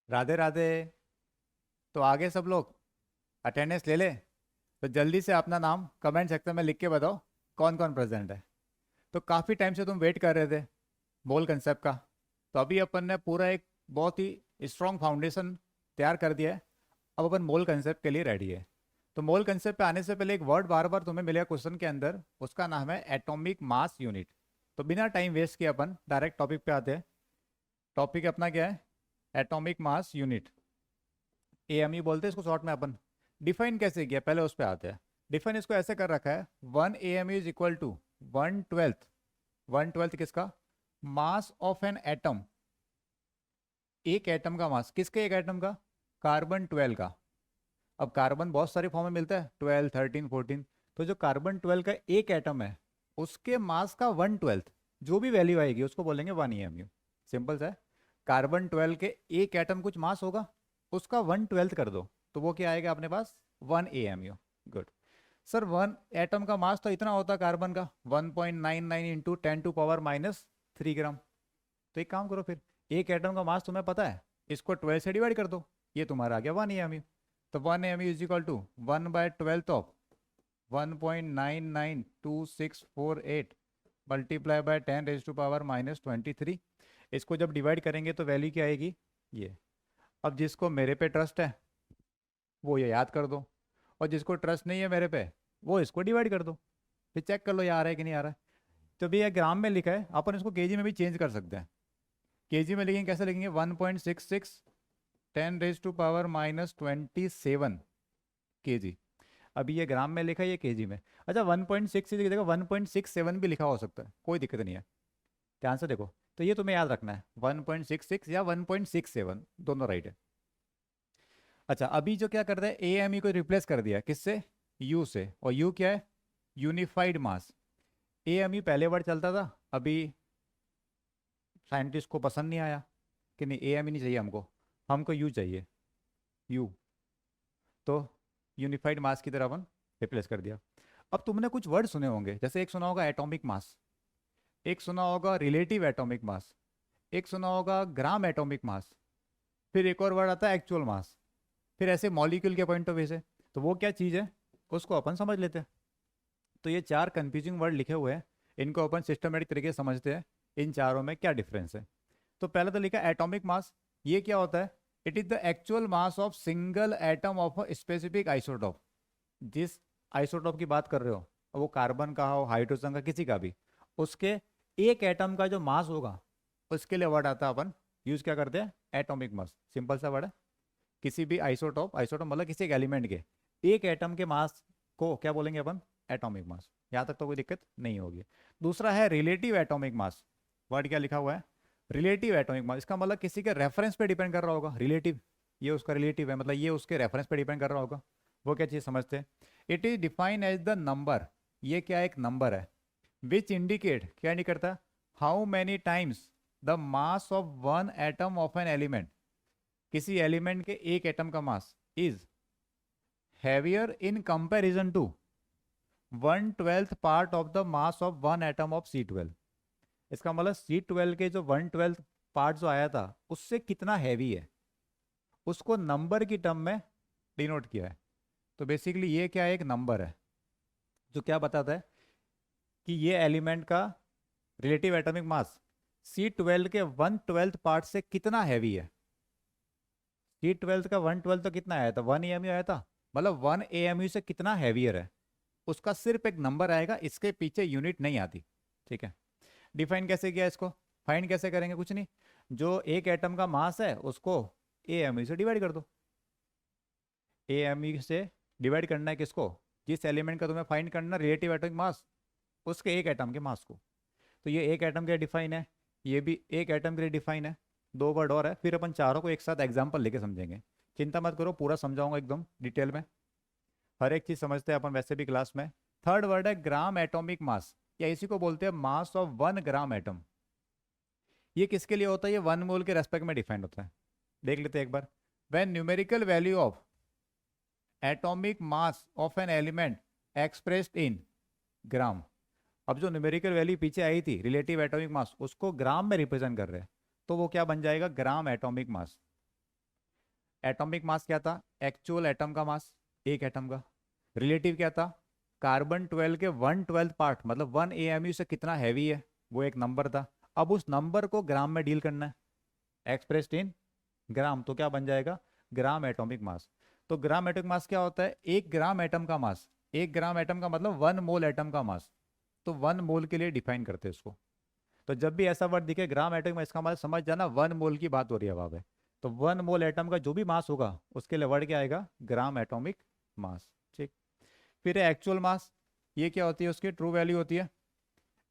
राधे राधे। तो आगे सब लोग अटेंडेंस ले ले। तो जल्दी से अपना नाम कमेंट सेक्शन में लिख के बताओ कौन कौन प्रेजेंट है। तो काफ़ी टाइम से तुम वेट कर रहे थे मोल कंसेप्ट का। तो अभी अपन ने पूरा एक बहुत ही स्ट्रॉन्ग फाउंडेशन तैयार कर दिया है। अब अपन मोल कंसेप्ट के लिए रेडी है। तो मोल कंसेप्ट पे आने से पहले एक वर्ड बार बार तुम्हें मिलेगा क्वेश्चन के अंदर, उसका नाम है एटॉमिक मास यूनिट। तो बिना टाइम वेस्ट किए अपन डायरेक्ट टॉपिक पे आते हैं। टॉपिक अपना क्या है? एटॉमिक मास यूनिट, एएमयू बोलते हैं इसको शॉर्ट में अपन। डिफाइन कैसे किया पहले उस पर आते हैं। डिफाइन इसको ऐसे कर रखा है, 1 AMU इज इक्वल टू 1/12। 1/12 किसका? मास ऑफ एन एटम। एक एटम का मास, किसके? एक एटम का, कार्बन 12 का। अब कार्बन बहुत सारे फॉर्म में मिलता है, 12, 13, 14। तो जो कार्बन 12 का एक एटम है, उसके मास का 1/12 जो भी वैल्यू आएगी उसको बोलेंगे 1 AMU। सिंपल सा है। कार्बन 12 के एक एटम कुछ मास होगा, उसका 1/12 कर दो तो वो क्या आएगा अपने पास? 1 AMU। Good. Sir one atom का मास तो इतना होता है कार्बन का, 1.99 इंटू 10⁻³ ग्राम। तो एक काम करो फिर, एक एटम का मास तुम्हें पता है, इसको 12 से डिवाइड कर दो, ये तुम्हारा आ गया 1 AMU। तो 1 AMU is equal to 1/12 of 1.992648 multiply by 10⁻⁻23। इसको जब डिवाइड करेंगे तो वैल्यू क्या आएगी? ये। अब जिसको मेरे पे ट्रस्ट है वो ये याद कर दो, और जिसको ट्रस्ट नहीं है मेरे पे वो इसको डिवाइड कर दो। फिर चेक कर लो ये आ रहा है कि नहीं आ रहा है। तो भी ये ग्राम में लिखा है, अपन इसको केजी में भी चेंज कर सकते हैं। केजी में लिखेंगे, कैसे लिखेंगे? 1.66 10⁻27 केजी। अभी ये ग्राम में लिखा है, ये केजी में। अच्छा 1.6 की जगह 1.67 भी लिखा हो सकता है, कोई दिक्कत नहीं है। ध्यान से देखो। तो ये तुम्हें याद रखना है, 1.66 या 1.67 दोनों राइट है। अच्छा अभी जो क्या करता है, ए एम ई को रिप्लेस कर दिया किससे? यू से। और यू क्या है? Unified mass. A M E पहले वर्ड चलता था, अभी साइंटिस्ट को पसंद नहीं आया कि नहीं ए एम ई नहीं चाहिए हमको, हमको यू चाहिए, यू। तो यूनिफाइड मास की तरह अपन रिप्लेस कर दिया। अब तुमने कुछ वर्ड सुने होंगे, जैसे एक सुना होगा एटॉमिक मास, एक सुना होगा रिलेटिव एटॉमिक मास, एक सुना होगा ग्राम एटॉमिक मास, फिर एक और वर्ड आता है एक्चुअल मास। फिर ऐसे मॉलिक्यूल के पॉइंट ऑफ व्यू से तो वो क्या चीज़ है उसको अपन समझ लेते हैं। तो ये चार कंफ्यूजिंग वर्ड लिखे हुए हैं, इनको अपन सिस्टमेटिक तरीके से समझते हैं, इन चारों में क्या डिफरेंस है। तो पहले तो लिखा एटॉमिक मास। ये क्या होता है? It is the actual mass of single atom of a specific isotope. जिस आइसोटॉप की बात कर रहे हो, वो कार्बन का हो, हाइड्रोजन का, किसी का भी, उसके एक एटम का जो मास होगा उसके लिए वर्ड आता है, अपन यूज क्या करते हैं? Atomic mass. सिंपल सा वर्ड है। किसी भी आइसोटॉप, आइसोटॉप मतलब किसी एक एलिमेंट के एक एटम के मास को क्या बोलेंगे अपन? Atomic mass. यहाँ तक तो कोई दिक्कत नहीं होगी। दूसरा है रिलेटिव एटॉमिक मास। वर्ड क्या लिखा हुआ है? Relative atomic mass. इसका मतलब किसी के रेफरेंस पे डिपेंड कर रहा होगा, रिलेटिव। ये उसका रिलेटिव है, मतलब ये उसके रेफरेंस पे डिपेंड कर रहा होगा। वो क्या चीज़ समझते हैं? It is define as the number. ये क्या एक नंबर है विच इंडिकेट, क्या इंडिकेट करता है? How many times the mass of one atom of an element. किसी एलिमेंट के एक एटम का mass is heavier in comparison to 1/12 part of the mass of one atom of C12। इसका मतलब C12 के जो 1/12 पार्ट जो आया था उससे कितना हैवी है, उसको नंबर की टर्म में डिनोट किया है। तो बेसिकली ये क्या है? एक नंबर है जो क्या बताता है कि ये एलिमेंट का रिलेटिव एटॉमिक मास C12 के 1/12 पार्ट से कितना हैवी है। C12 का 1/12 तो कितना आया था? 1 AMU आया था। मतलब 1 AMU से कितना हैवियर है, उसका सिर्फ एक नंबर आएगा, इसके पीछे यूनिट नहीं आती। ठीक है। डिफाइन कैसे किया इसको? फाइंड कैसे करेंगे? कुछ नहीं, जो एक एटम का मास है उसको AMU से डिवाइड कर दो। AMU से डिवाइड करना है किसको? जिस एलिमेंट का तुम्हें फाइंड करना रिलेटिव एटॉमिक मास, उसके एक एटम के मास को। तो ये एक एटम के लिए डिफाइन है, ये भी एक एटम के लिए डिफाइन है। दो वर्ड और है, फिर अपन चारों को एक साथ एग्जाम्पल लेके समझेंगे। चिंता मत करो, पूरा समझाऊंगा एकदम डिटेल में। हर एक चीज समझते हैं अपन वैसे भी क्लास में। थर्ड वर्ड है ग्राम एटॉमिक मास, या इसी को बोलते हैं मास ऑफ 1 ग्राम एटम। ये किसके लिए होता है? ये 1 मोल के रेस्पेक्ट में डिफाइंड होता है। देख लेते हैं एक बार। When numerical value of atomic mass of an element expressed in gram. अब जो न्यूमेरिकल वैल्यू पीछे आई थी रिलेटिव एटॉमिक मास, उसको ग्राम में रिप्रेजेंट कर रहे हैं, तो वो क्या बन जाएगा? Gram atomic mass. Atomic mass क्या था? एक्चुअल एटम का मास, एक एटम का। रिलेटिव क्या था? कार्बन 12 के 1/12 पार्ट, मतलब 1 AMU से कितना हैवी है, वो एक नंबर था। अब उस नंबर को ग्राम में डील करना है, एक्सप्रेस्ड इन ग्राम, तो क्या बन जाएगा? Gram atomic mass. तो ग्राम एटॉमिक मास क्या होता है? 1 ग्राम एटम का मास। 1 ग्राम एटम का मतलब 1 मोल एटम का मास। तो 1 मोल के लिए डिफाइन करते हैं इसको। तो जब भी ऐसा वर्ड दिखे ग्राम एटॉमिक मास, इसका मतलब समझ जाना 1 मोल की बात हो रही है वहां पे। तो 1 मोल एटम का जो भी मास होगा उसके लिए वर्ड क्या आएगा? Gram atomic mass. ठीक। फिर एक्चुअल मास, ये क्या होती है? उसकी ट्रू वैल्यू होती है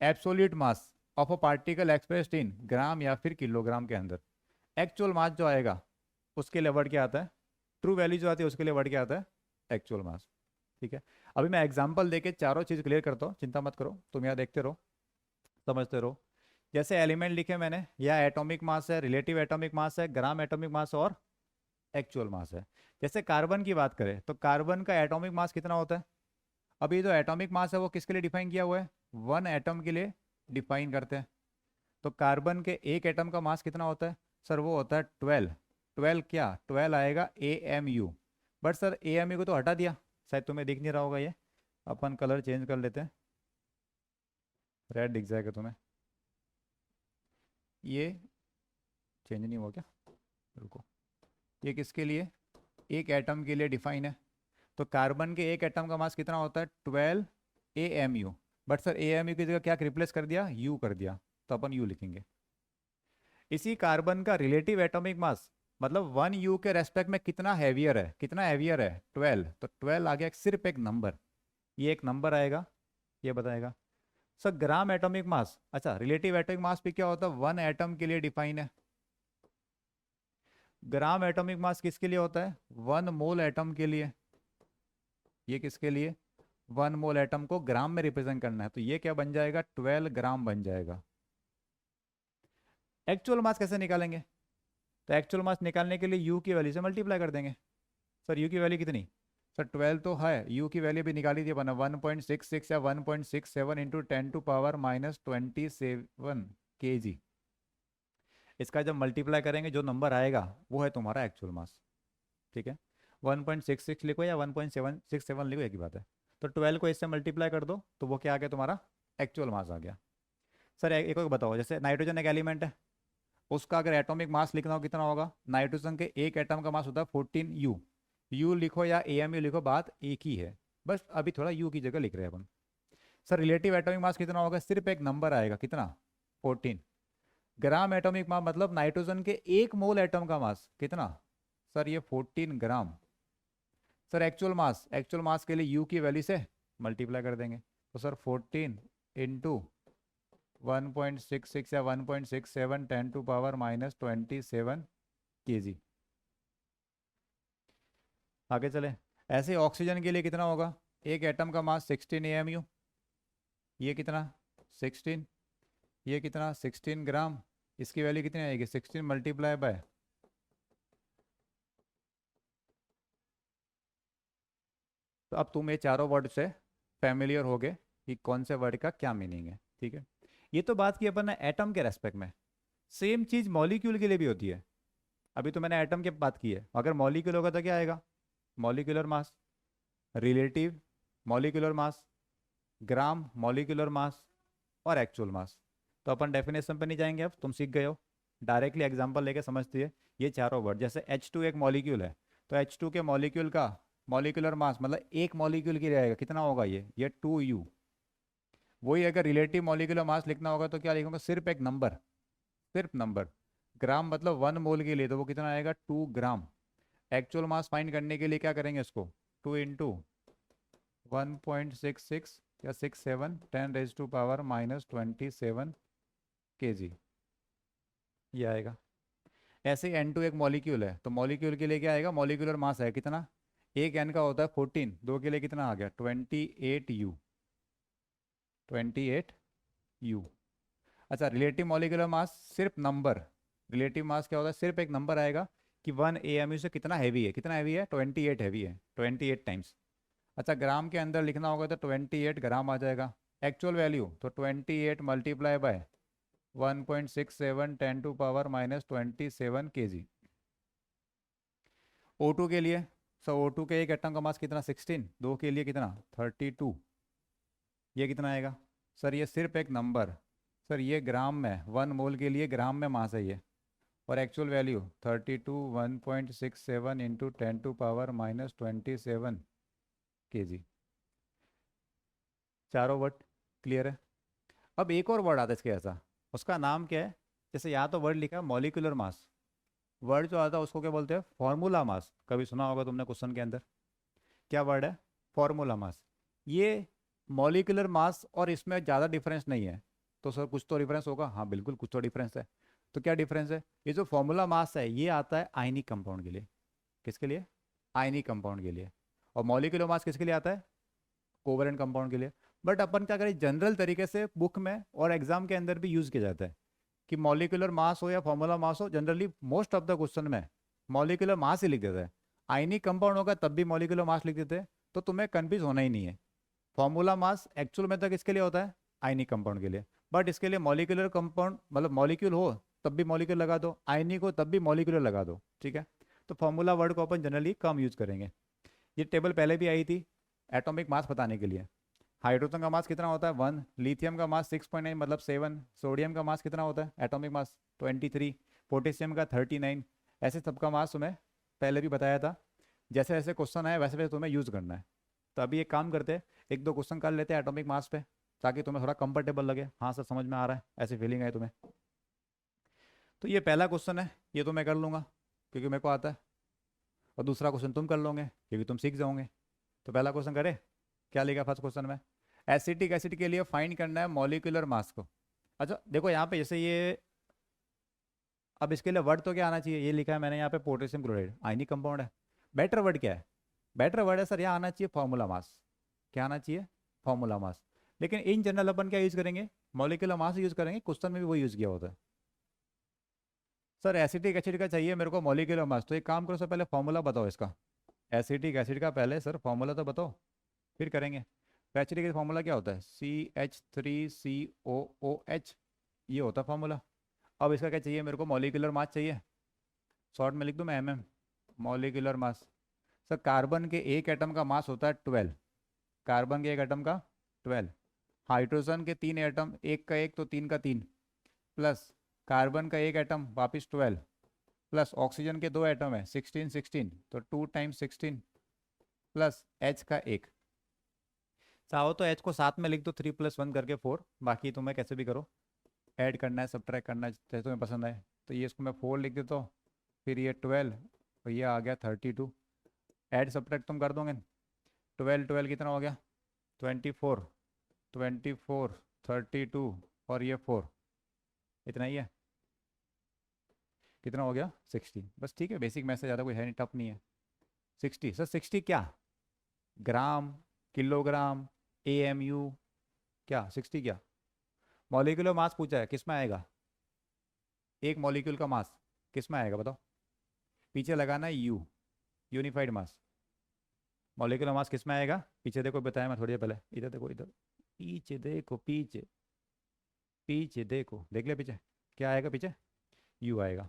absolute mass of a particle expressed in gram या फिर किलोग्राम के अंदर। एक्चुअल मास जो आएगा उसके लिए वर्ड क्या आता है? ट्रू वैल्यू जो आती है उसके लिए वर्ड क्या आता है? Actual mass. ठीक है। अभी मैं एग्जांपल देके चारों चीज़ क्लियर करता हूँ, चिंता मत करो, तुम यहाँ देखते रहो, समझते रहो। जैसे एलिमेंट लिखे मैंने, या एटॉमिक मास है, रिलेटिव एटॉमिक मास है, ग्राम एटॉमिक मास और एक्चुअल मास है। जैसे कार्बन की बात करें तो कार्बन का एटॉमिक मास कितना होता है? अभी जो एटॉमिक मास है वो किसके लिए डिफाइन किया हुआ है? 1 एटम के लिए डिफाइन करते हैं। तो कार्बन के एक एटम का मास कितना होता है? सर वो होता है 12। 12 क्या? 12 आएगा AMU। बट सर AMU को तो हटा दिया, शायद तुम्हें दिख नहीं रहा होगा ये, अपन कलर चेंज कर लेते हैं, रेड दिख जाएगा तुम्हें। ये चेंज नहीं हुआ क्या? रुको, ये किसके लिए? एक एटम के लिए डिफाइन है। तो कार्बन के एक एटम का मास कितना होता है? 12 AMU। बट सर AMU की जगह क्या रिप्लेस कर दिया? U कर दिया, तो अपन U लिखेंगे। इसी कार्बन का रिलेटिव एटॉमिक मास, मतलब 1U के रेस्पेक्ट में कितना हैवियर है? कितना हैवियर है? 12। तो 12 आ गया सिर्फ एक नंबर, ये एक नंबर आएगा, ये बताएगा। सर ग्राम एटॉमिक मास, अच्छा रिलेटिव एटॉमिक मास भी क्या होता है? 1 एटम के लिए डिफाइन है। ग्राम एटॉमिक मास किसके लिए होता है? 1 मोल एटम के लिए। ये किसके लिए? 1 मोल एटम को ग्राम में रिप्रेजेंट करना है, तो ये क्या बन जाएगा? 12 ग्राम बन जाएगा। एक्चुअल मास कैसे निकालेंगे? तो एक्चुअल मास निकालने के लिए यू की वैल्यू से मल्टीप्लाई कर देंगे। सर यू की वैल्यू कितनी? सर 12 तो है, यू की वैल्यू भी निकाली थी अपना, 1.66 या 1.67 इंटू 10⁻27 kg। इसका जब मल्टीप्लाई करेंगे जो नंबर आएगा वो है तुम्हारा एक्चुअल मास। ठीक है। 1.66 लिखो या 1.767 लिखो, एक ही बात है। तो 12 को इससे मल्टीप्लाई कर दो तो वो क्या आ गया तुम्हारा? एक्चुअल मास आ गया। सर एक और बताओ, जैसे नाइट्रोजन एक एलिमेंट है, उसका अगर एटॉमिक मास लिखना हो कितना होगा? नाइट्रोजन के एक एटम का मास होता है 14U। यू लिखो या AMU लिखो, बात एक ही है, बस अभी थोड़ा यू की जगह लिख रहे हैं अपन। सर रिलेटिव एटॉमिक मास कितना होगा? सिर्फ एक नंबर आएगा, कितना? 14। ग्राम एटॉमिक मास मतलब नाइट्रोजन के 1 मोल एटम का मास कितना? सर ये 14 gram. Sir actual mass, actual mass के लिए यू की वैल्यू से मल्टीप्लाई कर देंगे, तो सर 14 इंटू 1.66 या 1.67 10⁻27 kg। आगे चले। ऐसे ऑक्सीजन के लिए कितना होगा? एक एटम का मास 16 AMU, ये कितना? 16। ये कितना? 16 ग्राम। इसकी वैल्यू कितनी आएगी? 16 मल्टीप्लाई बाय, तो अब तुम ये चारों वर्ड से फैमिलियर हो गए कि कौन से वर्ड का क्या मीनिंग है। ठीक है। ये तो बात की अपन ने एटम के रेस्पेक्ट में। सेम चीज मॉलिक्यूल के लिए भी होती है। अभी तो मैंने एटम की बात की है, अगर मॉलिक्यूल होगा तो क्या आएगा? Molecular mass, relative molecular mass, gram molecular mass, और एक्चुअल मास। तो अपन डेफिनेशन पे नहीं जाएंगे, अब तुम सीख गए हो, डायरेक्टली एग्जांपल लेके समझती है। ये चारों वर्ड, जैसे H2 एक मॉलिक्यूल है, तो H2 के मॉलिक्यूल का मॉलिक्यूलर मास मतलब एक मॉलिक्यूल की रहेगा, कितना होगा? ये 2U। वही अगर रिलेटिव मॉलिक्यूलर मास लिखना होगा तो क्या लिखूंगा? सिर्फ एक नंबर, सिर्फ नंबर। ग्राम मतलब 1 मोल के लिए, तो वो कितना आएगा? 2 ग्राम। एक्चुअल मास फाइंड करने के लिए क्या करेंगे इसको? 2 इंटू 1.66 या 67 10⁻27 kg, ये आएगा। ऐसे ही N2 एक मॉलिक्यूल है, तो मॉलिक्यूल के लिए क्या आएगा? मॉलिक्यूलर मास है कितना? एक N का होता है 14, दो के लिए कितना आ गया? 28U। 28U। अच्छा रिलेटिव मॉलिक्यूलर मास सिर्फ नंबर, रिलेटिव मास क्या होता है? सिर्फ एक नंबर आएगा कि 1 AMU से कितना हैवी है, कितना हैवी है? 28 हैवी है, 28 टाइम्स। अच्छा ग्राम के अंदर लिखना होगा तो 28 ग्राम आ जाएगा। एक्चुअल वैल्यू तो 28 मल्टीप्लाई बाय 1.67 10⁻27 kg। O2 के लिए सर O2 के एक एटम का मास कितना 16, दो के लिए कितना 32, ये कितना आएगा सर? ये सिर्फ एक नंबर सर, ये ग्राम में 1 मोल के लिए ग्राम में मास है ये, और एक्चुअल वैल्यू 32 1.67 इंटू 10⁻⁻27 kg। चारों वर्ड क्लियर है? अब एक और वर्ड आता है इसके ऐसा, उसका नाम क्या है? जैसे यहाँ तो वर्ड लिखा है मॉलिक्यूलर मास, वर्ड जो आता है उसको क्या बोलते हैं? Formula mass. कभी सुना होगा तुमने क्वेश्चन के अंदर, क्या वर्ड है? Formula mass. ये मॉलिक्यूलर मास और इसमें ज़्यादा डिफरेंस नहीं है। तो सर कुछ तो डिफरेंस होगा, हाँ बिल्कुल कुछ तो डिफरेंस है। तो क्या डिफरेंस है? ये जो फॉर्मूला मास है ये आता है आयनिक कंपाउंड के लिए। किसके लिए? आयनिक कंपाउंड के लिए। और मॉलिक्यूलर मास किसके लिए आता है? कोवलेंट कंपाउंड के लिए। बट अपन क्या करें, जनरल तरीके से बुक में और एग्जाम के अंदर भी यूज किया जाता है कि मॉलिक्यूलर मास हो या फॉर्मूला मास हो, generally most of the question में मॉलिक्यूलर मास ही लिख देता है। आयनिक कंपाउंड होगा तब भी मॉलिक्यूलर मास लिख देते हैं, तो तुम्हें कन्फ्यूज होना ही नहीं है। फॉर्मूला मास एक्चुअल में तो किसके लिए होता है? आयनिक कंपाउंड के लिए। बट इसके लिए मॉलिक्यूलर कंपाउंड मतलब मॉलिक्यूल हो तब भी मॉलिक्यूल लगा दो, आयनिक हो तब भी मॉलिक्यूलर लगा दो, ठीक है? तो फॉर्मूला वर्ड को अपन जनरली कम यूज करेंगे। ये टेबल पहले भी आई थी एटॉमिक मास बताने के लिए। हाइड्रोजन का मास कितना होता है? 1। लिथियम का मास 6.9 मतलब 7। सोडियम का मास कितना होता है एटॉमिक मास? 23। पोटेशियम का 39। ऐसे सबका मास तुम्हें पहले भी बताया था। जैसे जैसे क्वेश्चन आए वैसे वैसे तुम्हें यूज़ करना है। तो अभी एक काम करते हैं, एक दो क्वेश्चन कर लेते हैं एटॉमिक मास पे, ताकि तुम्हें थोड़ा कंफर्टेबल लगे। हाँ सर समझ में आ रहा है, ऐसी फीलिंग है तुम्हें। तो ये पहला क्वेश्चन है, ये तो मैं कर लूँगा क्योंकि मेरे को आता है, और दूसरा क्वेश्चन तुम कर लोगे क्योंकि तुम सीख जाओगे। तो पहला क्वेश्चन करे, क्या लिखा फर्स्ट क्वेश्चन में? एसिटिक एसिड के लिए फाइंड करना है मॉलिक्यूलर मास को। अच्छा देखो यहाँ पे जैसे ये, अब इसके लिए वर्ड तो क्या आना चाहिए? ये लिखा है मैंने यहाँ पे पोटेशियम क्लोराइड, आयनिक कंपाउंड है। बेटर वर्ड क्या है? बेटर वर्ड है सर यहाँ आना चाहिए फॉर्मूला मास। क्या आना चाहिए? Formula mass. लेकिन इन जनरल अपन क्या यूज करेंगे? मॉलिक्यूलर मास यूज करेंगे, क्वेश्चन में भी वही यूज किया होता है। सर एसिटिक एसिड का चाहिए मेरे को मॉलिक्यूलर मास, तो एक काम करो सर पहले फॉर्मूला बताओ इसका। एसिटिक एसिड का पहले सर फॉर्मूला तो बताओ, फिर करेंगे। तो एसिडिक एसिड फॉर्मूला क्या होता है? CH3COOH, ये होता है फॉर्मूला। अब इसका क्या चाहिए मेरे को? मॉलिक्यूलर मास चाहिए। शॉर्ट में लिख दूं मैं MM, molecular mass. Sir carbon के एक एटम का मास होता है 12। कार्बन के एक एटम का 12। हाइड्रोजन के 3 एटम, एक का एक तो 3 का 3, प्लस कार्बन का एक एटम वापिस 12, प्लस ऑक्सीजन के 2 एटम है 16 16, तो 2 टाइम्स 16, प्लस H का एक। चाहो तो H को साथ में लिख दो 3 + 1 करके 4, बाकी तुम्हें कैसे भी करो, ऐड करना है सब्ट्रैक्ट करना है जैसे तुम्हें पसंद आए। तो ये इसको मैं 4 लिख देता हूँ, फिर ये 12 और ये आ गया 32। ऐड सब्ट्रैक्ट तुम कर दोगे, 12 12 कितना हो गया? 24, 24 32 और ये 4, इतना ही है। कितना हो गया? 60। बस ठीक है, बेसिक मैथ से ज़्यादा कोई है नहीं, टफ नहीं है। 60 सर, 60 क्या? ग्राम, किलोग्राम, AMU, क्या 60 क्या? मॉलिक्यूलर मास पूछा है, किस में आएगा? एक मॉलिक्यूल का मास किस में आएगा बताओ? पीछे लगाना है U, यूनिफाइड मास। मॉलिक्यूलर मास किस में आएगा? पीछे देखो, बताया मैं थोड़ी देर पहले। इधर देखो, इधर पीछे देखो, पीछे पीछे देखो, देख ले पीछे क्या आएगा? पीछे U आएगा।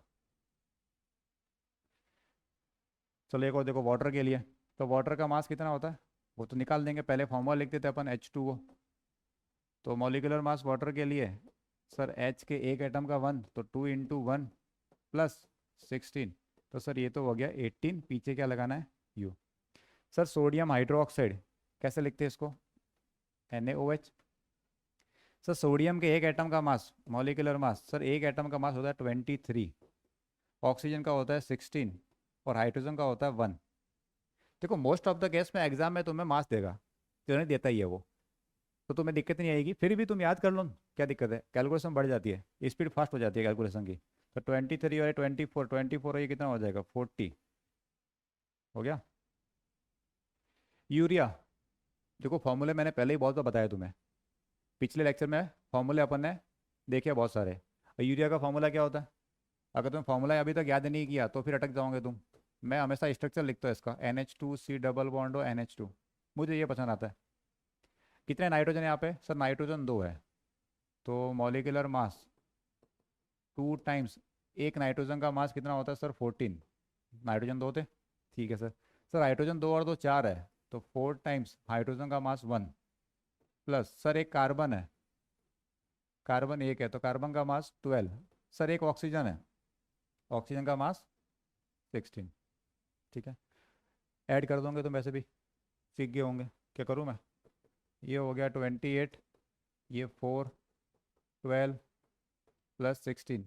चलो एक और देखो, वाटर के लिए। तो वाटर का मास कितना होता है वो तो निकाल देंगे, पहले फॉर्मूला लिख देते हैं अपन H2O। तो मॉलिक्यूलर मास वाटर के लिए सर H के एक एटम का 1, तो 2 × 1 + 16, तो सर ये तो हो गया 18। पीछे क्या लगाना है? U। सर सोडियम हाइड्रोक्साइड कैसे लिखते हैं इसको? NaOH। सर सोडियम के एक एटम का मास, मॉलिक्यूलर मास, सर एक एटम का मास होता है 23, ऑक्सीजन का होता है 16 और हाइड्रोजन का होता है 1। देखो मोस्ट ऑफ द केस में एग्जाम में तुम्हें मास देगा, तो नहीं देता ही है वो, तो तुम्हें दिक्कत नहीं आएगी। फिर भी तुम याद कर लो, क्या दिक्कत है? कैलकुलेशन बढ़ जाती है, स्पीड फास्ट हो जाती है कैलकुलेशन की। तो 23 और 24, 24 और ये कितना हो जाएगा? 40 हो गया। यूरिया, देखो फॉर्मूले मैंने पहले ही बहुत बार बताया तुम्हें, पिछले लेक्चर में फॉर्मूले अपन ने देखे बहुत सारे। और यूरिया का फॉर्मूला क्या होता है? अगर तुम फॉर्मूला अभी तक याद नहीं किया तो फिर अटक जाओगे तुम। मैं हमेशा स्ट्रक्चर लिखता हूँ इसका, NH2C डबल बॉन्ड और NH2, मुझे ये पसंद आता है। कितने नाइट्रोजन यहाँ पे? सर नाइट्रोजन 2 है, तो मॉलिक्यूलर मास 2 टाइम्स एक नाइट्रोजन का मास कितना होता है सर? 14। नाइट्रोजन 2 थे, ठीक है सर। सर हाइड्रोजन 2 और 2 4 है, तो 4 टाइम्स हाइड्रोजन का मास 1 प्लस सर एक कार्बन है, कार्बन 1 है तो कार्बन का मास 12। सर एक ऑक्सीजन है, ऑक्सीजन का मास 16। ठीक है, ऐड कर दोगे तो वैसे भी सीख गए होंगे। क्या करूँ मैं, ये हो गया 28, ये 4, 12 प्लस 16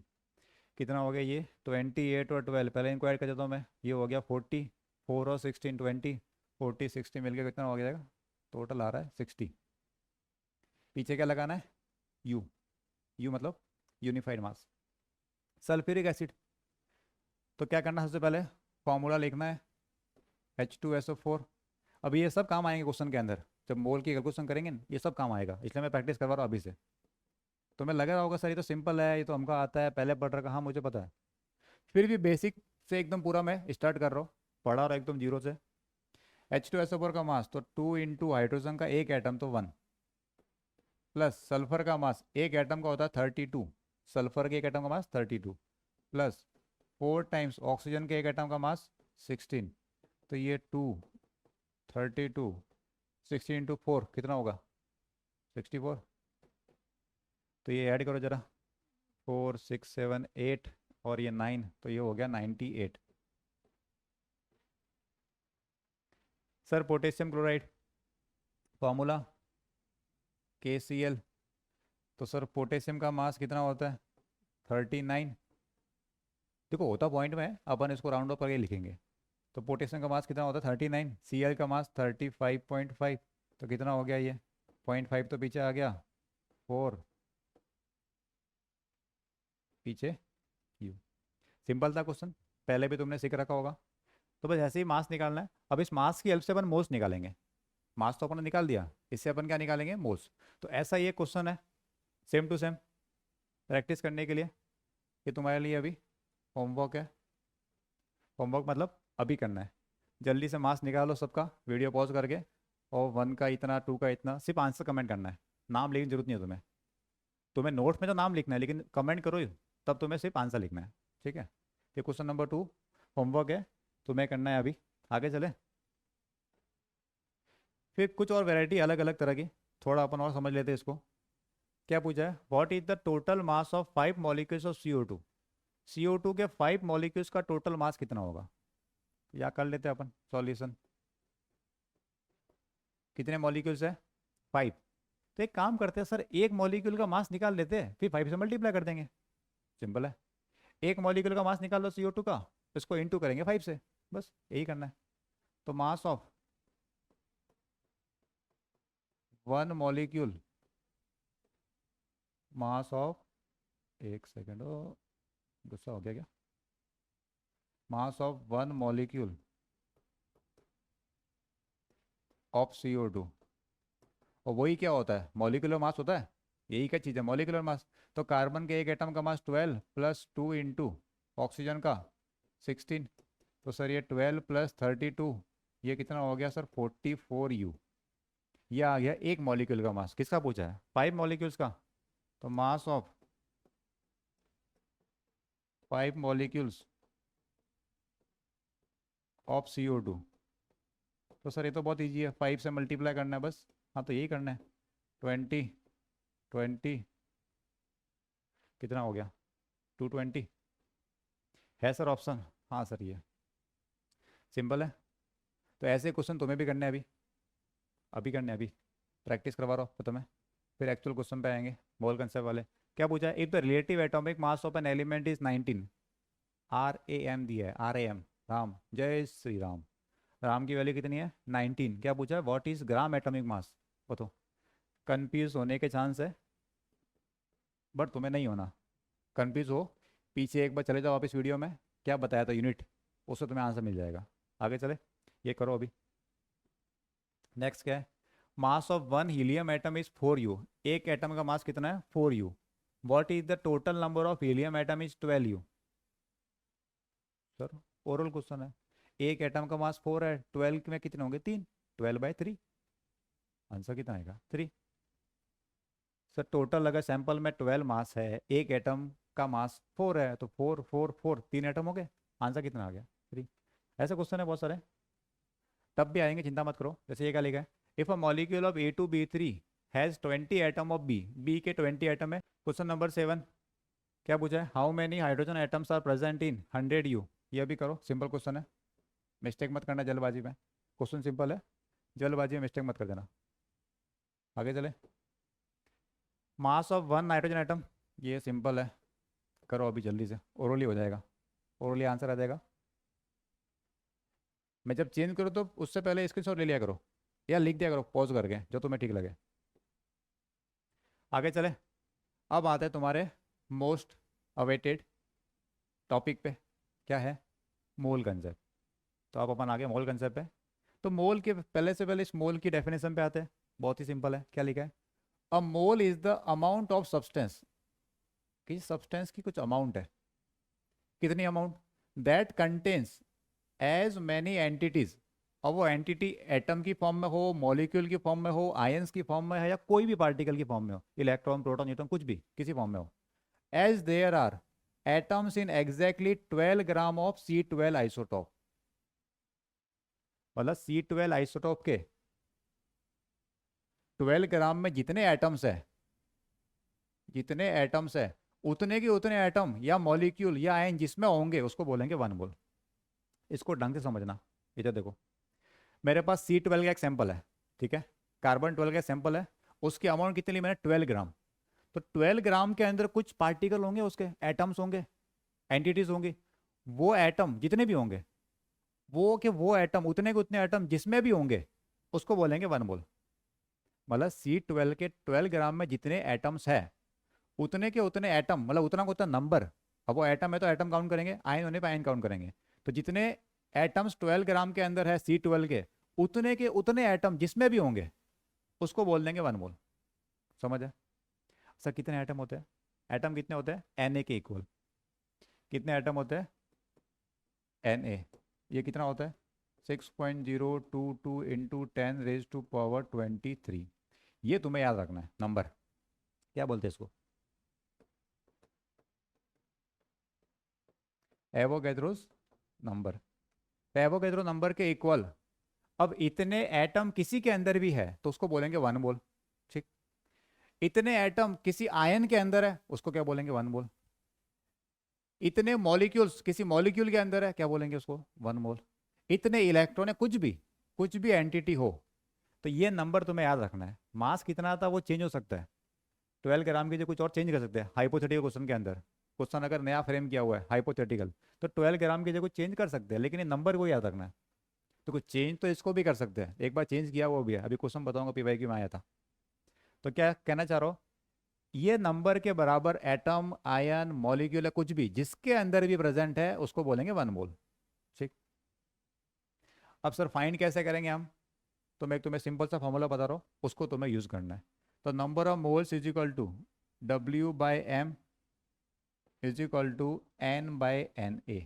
कितना हो गया, ये 28 और 12, पहले इनको ऐड कर देता हूँ मैं, ये हो गया 40, 4 और 16 20, 40 60 मिल गया, कितना हो जाएगा, टोटल आ रहा है 60। पीछे क्या लगाना है, यू, यू मतलब यूनिफाइड मास। सल्फ्यूरिक एसिड, तो क्या करना है, सबसे पहले फॉर्मूला लिखना है H2SO4। अभी ये सब काम आएंगे क्वेश्चन के अंदर, जब मोल की कैलकुलेशन करेंगे ना, ये सब काम आएगा, इसलिए मैं प्रैक्टिस करवा रहा हूँ अभी से। तो मैं लग रहा होगा सर ये तो सिंपल है, ये तो हमको आता है, पहले पढ़ रखा, हाँ मुझे पता है, फिर भी बेसिक से एकदम पूरा मैं स्टार्ट कर रहा हूँ, पढ़ा रहा हूँ एकदम जीरो से। H2SO4 का मास तो 2 इंटू हाइड्रोजन का एक एटम तो 1 प्लस सल्फर का मास एक एटम का होता है 32, सल्फर के एक एटम का मास 32 प्लस 4 टाइम्स ऑक्सीजन के एक एटम का मास 16, तो ये 2 32 16 इंटू 4 कितना होगा 64। तो ये ऐड करो जरा, 4 6 7 8 और ये 9, तो ये हो गया 98। Sir potassium chloride formula KCl, तो सर पोटेशियम का मास कितना होता है 39। देखो होता पॉइंट में है, अपन इसको राउंड अप करके लिखेंगे। तो पोटेशियम का मास कितना होता है 39, Cl का मास 35.5, तो कितना हो गया ये 0.5 तो पीछे आ गया 4, पीछे यू। सिंपल था क्वेश्चन, पहले भी तुमने सीख रखा होगा। तो बस ऐसे ही मास निकालना है। अब इस मास की हेल्प से अपन मोल्स निकालेंगे। मास तो अपन ने निकाल दिया, इससे अपन क्या निकालेंगे, मोल्स। तो ऐसा ये क्वेश्चन है, सेम टू सेम, प्रैक्टिस करने के लिए। ये तुम्हारे लिए अभी होमवर्क है, होमवर्क मतलब अभी करना है। जल्दी से मास निकालो सबका, वीडियो पॉज करके, और 1 का इतना, 2 का इतना, सिर्फ आंसर कमेंट करना है, नाम लिखने की जरूरत नहीं है तुम्हें। तुम्हें नोट्स में तो नाम लिखना है, लेकिन कमेंट करो ही, तब तुम्हें सिर्फ आंसर लिखना है। ठीक है, ये क्वेश्चन नंबर 2 होमवर्क है, तुम्हें करना है अभी। आगे चले, फिर कुछ और वैरायटी अलग अलग तरह की, थोड़ा अपन और समझ लेते हैं इसको। क्या पूछा है, what is the total mass of 5 molecules of CO2। CO2 के 5 मॉलिक्यूल्स का टोटल मास कितना होगा, या कर लेते हैं अपन सॉल्यूशन। कितने मॉलिक्यूल्स है 5, तो एक काम करते हैं सर, एक मॉलिक्यूल का मास निकाल लेते हैं, फिर 5 से मल्टीप्लाई कर देंगे, सिंपल है। एक मॉलिक्यूल का मास निकाल लो CO2 का, इसको इंटू करेंगे 5 से, बस यही करना है। तो mass of 1 molecule, mass of, एक सेकेंड, गुस्सा हो गया क्या, mass of 1 molecule of CO2, और वही क्या होता है, मॉलिक्यूलर मास होता है, यही क्या चीज़ है मॉलिक्यूलर मास। तो कार्बन के एक एटम का मास 12 प्लस 2 इंटू ऑक्सीजन का 16, तो सर ये 12 प्लस 32, ये कितना हो गया सर 44U। ये आ गया एक मॉलिक्यूल का मास, किसका पूछा है 5 मॉलिक्यूल्स का। तो mass of 5 molecules of CO2, तो सर ये तो बहुत ईजी है, 5 से मल्टीप्लाई करना है बस। हाँ तो यही करना है, 20 20 कितना हो गया 220, है सर ऑप्शन, हाँ सर ये सिंपल है। तो ऐसे क्वेश्चन तुम्हें भी करने हैं अभी, अभी करने हैं, अभी प्रैक्टिस करवा रहा हूँ तुम्हें, फिर एक्चुअल क्वेश्चन पे आएंगे मोल कंसेप्ट वाले। क्या पूछा है, if the relative atomic mass of an element is 19, RAM दिया है, RAM, राम, जय श्री राम, राम की वैल्यू कितनी है 19। क्या पूछा है, what is gram atomic mass, बताओ। कंफ्यूज होने के चांस है, बट तुम्हें नहीं होना, कंफ्यूज हो पीछे एक बार चले जाओ वापस वीडियो में, क्या बताया था यूनिट, उससे तुम्हें आंसर मिल जाएगा। आगे चले, ये करो अभी। नेक्स्ट क्या है, mass of 1 helium atom is 4U, एक एटम का मास कितना है 4U। What is the total number of helium atom is 12U। Sir oral question है, एक एटम का मास 4 है, 12 में कितने होंगे 3, 12/3, आंसर कितना आएगा 3। सर टोटल अगर सैंपल में 12 मास है, एक एटम का मास 4 है, तो 4 4 4 3 एटम हो गए, आंसर कितना आ गया 3। ऐसे क्वेश्चन है बहुत सारे, तब भी आएंगे, चिंता मत करो। जैसे ये क्या लिखा है, if a molecule of A2B3 has 20 atom of B के 20 एटम है। क्वेश्चन नंबर 7 क्या पूछा है, how many hydrogen atoms are present in 100 U। ये भी करो, सिंपल क्वेश्चन है, मिस्टेक मत करना जल्दबाजी में, क्वेश्चन सिंपल है, जल्दबाजी में मिस्टेक मत कर देना। आगे चले, मास ऑफ वन नाइट्रोजन एटम, ये सिंपल है, करो अभी जल्दी से, ओरली हो जाएगा, ओरली आंसर आ जाएगा। मैं जब चेंज करूँ तो उससे पहले स्क्रीनशॉट ले लिया करो, या लिख दिया करो पॉज करके, जो तुम्हें ठीक लगे। आगे चले, अब आते हैं तुम्हारे मोस्ट अवेटेड टॉपिक पे, क्या है, मोल कंसेप्ट। तो आप अपन आगे मोल कंसेप्ट पे, तो मोल के पहले से पहले इस मोल की डेफिनेशन पे आते हैं, बहुत ही सिंपल है, क्या लिखा है, a mole is the amount of substance, किसी सब्सटेंस की कुछ अमाउंट है, कितनी amount, that contains as many entities, और वो एंटिटी एटम की फॉर्म में हो, मॉलिक्यूल की फॉर्म में हो, आयंस की फॉर्म में है, या कोई भी पार्टिकल की फॉर्म में हो, इलेक्ट्रॉन प्रोटॉन न्यूट्रॉन कुछ भी किसी फॉर्म में हो, as there are atoms in exactly 12 gram of C12 isotope, मतलब C12 आइसोटोप के 12 ग्राम में जितने एटम्स है, जितने एटम्स है, उतने के उतने एटम या मॉलिक्यूल या आयन जिसमें होंगे उसको बोलेंगे वन मोल। इसको ढंग से समझना, इधर देखो, मेरे पास C12 का एक सैंपल है, ठीक है, कार्बन 12 का सैंपल है, उसकी अमाउंट कितनी ली मैंने, 12 ग्राम। तो 12 ग्राम के अंदर कुछ पार्टिकल होंगे, उसके एटम्स होंगे, एंटिटीज होंगी, वो एटम जितने भी होंगे, वो एटम उतने के उतने एटम जिसमें भी होंगे उसको बोलेंगे वन मोल। मतलब C12 के 12 ग्राम में जितने एटम्स है, उतने के उतने एटम, मतलब उतना का उतना नंबर, अब वो एटम है तो एटम काउंट करेंगे, आयन होने पे आयन काउंट करेंगे, तो जितने एटम्स 12 ग्राम के अंदर है C12 के उतने एटम जिसमें भी होंगे उसको बोल देंगे वन मोल। समझ है? सर कितने एटम होते हैं, एटम कितने होते हैं, Na के इक्वल, कितने एटम होते हैं, Na, ये कितना होता है, 6.022 इंटू 10⁻23। ये तुम्हें याद रखना है नंबर, क्या बोलते हैं इसको, एवोगैड्रोस नंबर, एवोगैड्रो नंबर के इक्वल। अब इतने एटम किसी के अंदर भी है तो उसको बोलेंगे वन मोल, ठीक, इतने एटम किसी आयन के अंदर है उसको क्या बोलेंगे, वन मोल, इतने मॉलिक्यूल्स किसी मॉलिक्यूल के अंदर है क्या बोलेंगे उसको, वन मोल, इतने इलेक्ट्रॉन है, कुछ भी एंटिटी हो, तो ये नंबर तुम्हें याद रखना है। मास कितना था वो चेंज हो सकता है, 12 ग्राम की जगह कुछ और चेंज कर सकते हैं हाइपोथेटिकल क्वेश्चन के अंदर, क्वेश्चन अगर नया फ्रेम किया हुआ है हाइपोथेटिकल, तो 12 ग्राम की जगह कुछ चेंज कर सकते हैं, लेकिन ये नंबर को याद रखना है। तो कुछ चेंज तो इसको भी कर सकते हैं, एक बार चेंज किया वो भी है, अभी क्वेश्चन बताऊंगा PYQ में आया था। तो क्या कहना चाह रहा हो, ये नंबर के बराबर एटम, आयन, मॉलिक्यूल या कुछ भी जिसके अंदर भी प्रेजेंट है उसको बोलेंगे वन मोल, ठीक। अब सर फाइंड कैसे करेंगे हम, तो मैं तुम्हें सिंपल सा फॉर्मूला बता रहा हूँ, उसको तुम्हें यूज करना है। तो number of moles is equal to W/m is equal to N/Na।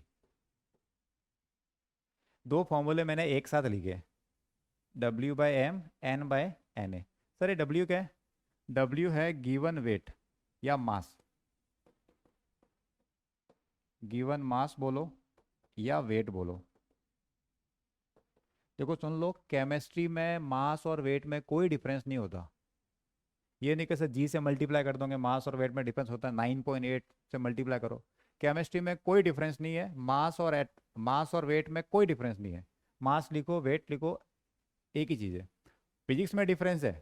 दो फॉर्मूले मैंने एक साथ लिखे, W/m N/Na। सर ये W क्या है, W है गिवन वेट या मास, गिवन मास बोलो या वेट बोलो। देखो सुन लो, केमिस्ट्री में मास और वेट में कोई डिफरेंस नहीं होता, ये नहीं कि सर G से मल्टीप्लाई कर दोगे, मास और वेट में डिफरेंस होता है, 9.8 से मल्टीप्लाई करो। केमिस्ट्री में कोई डिफरेंस नहीं है, मास और वेट में कोई डिफरेंस नहीं है, मास लिखो वेट लिखो एक ही चीज़ है। फिजिक्स में डिफरेंस है,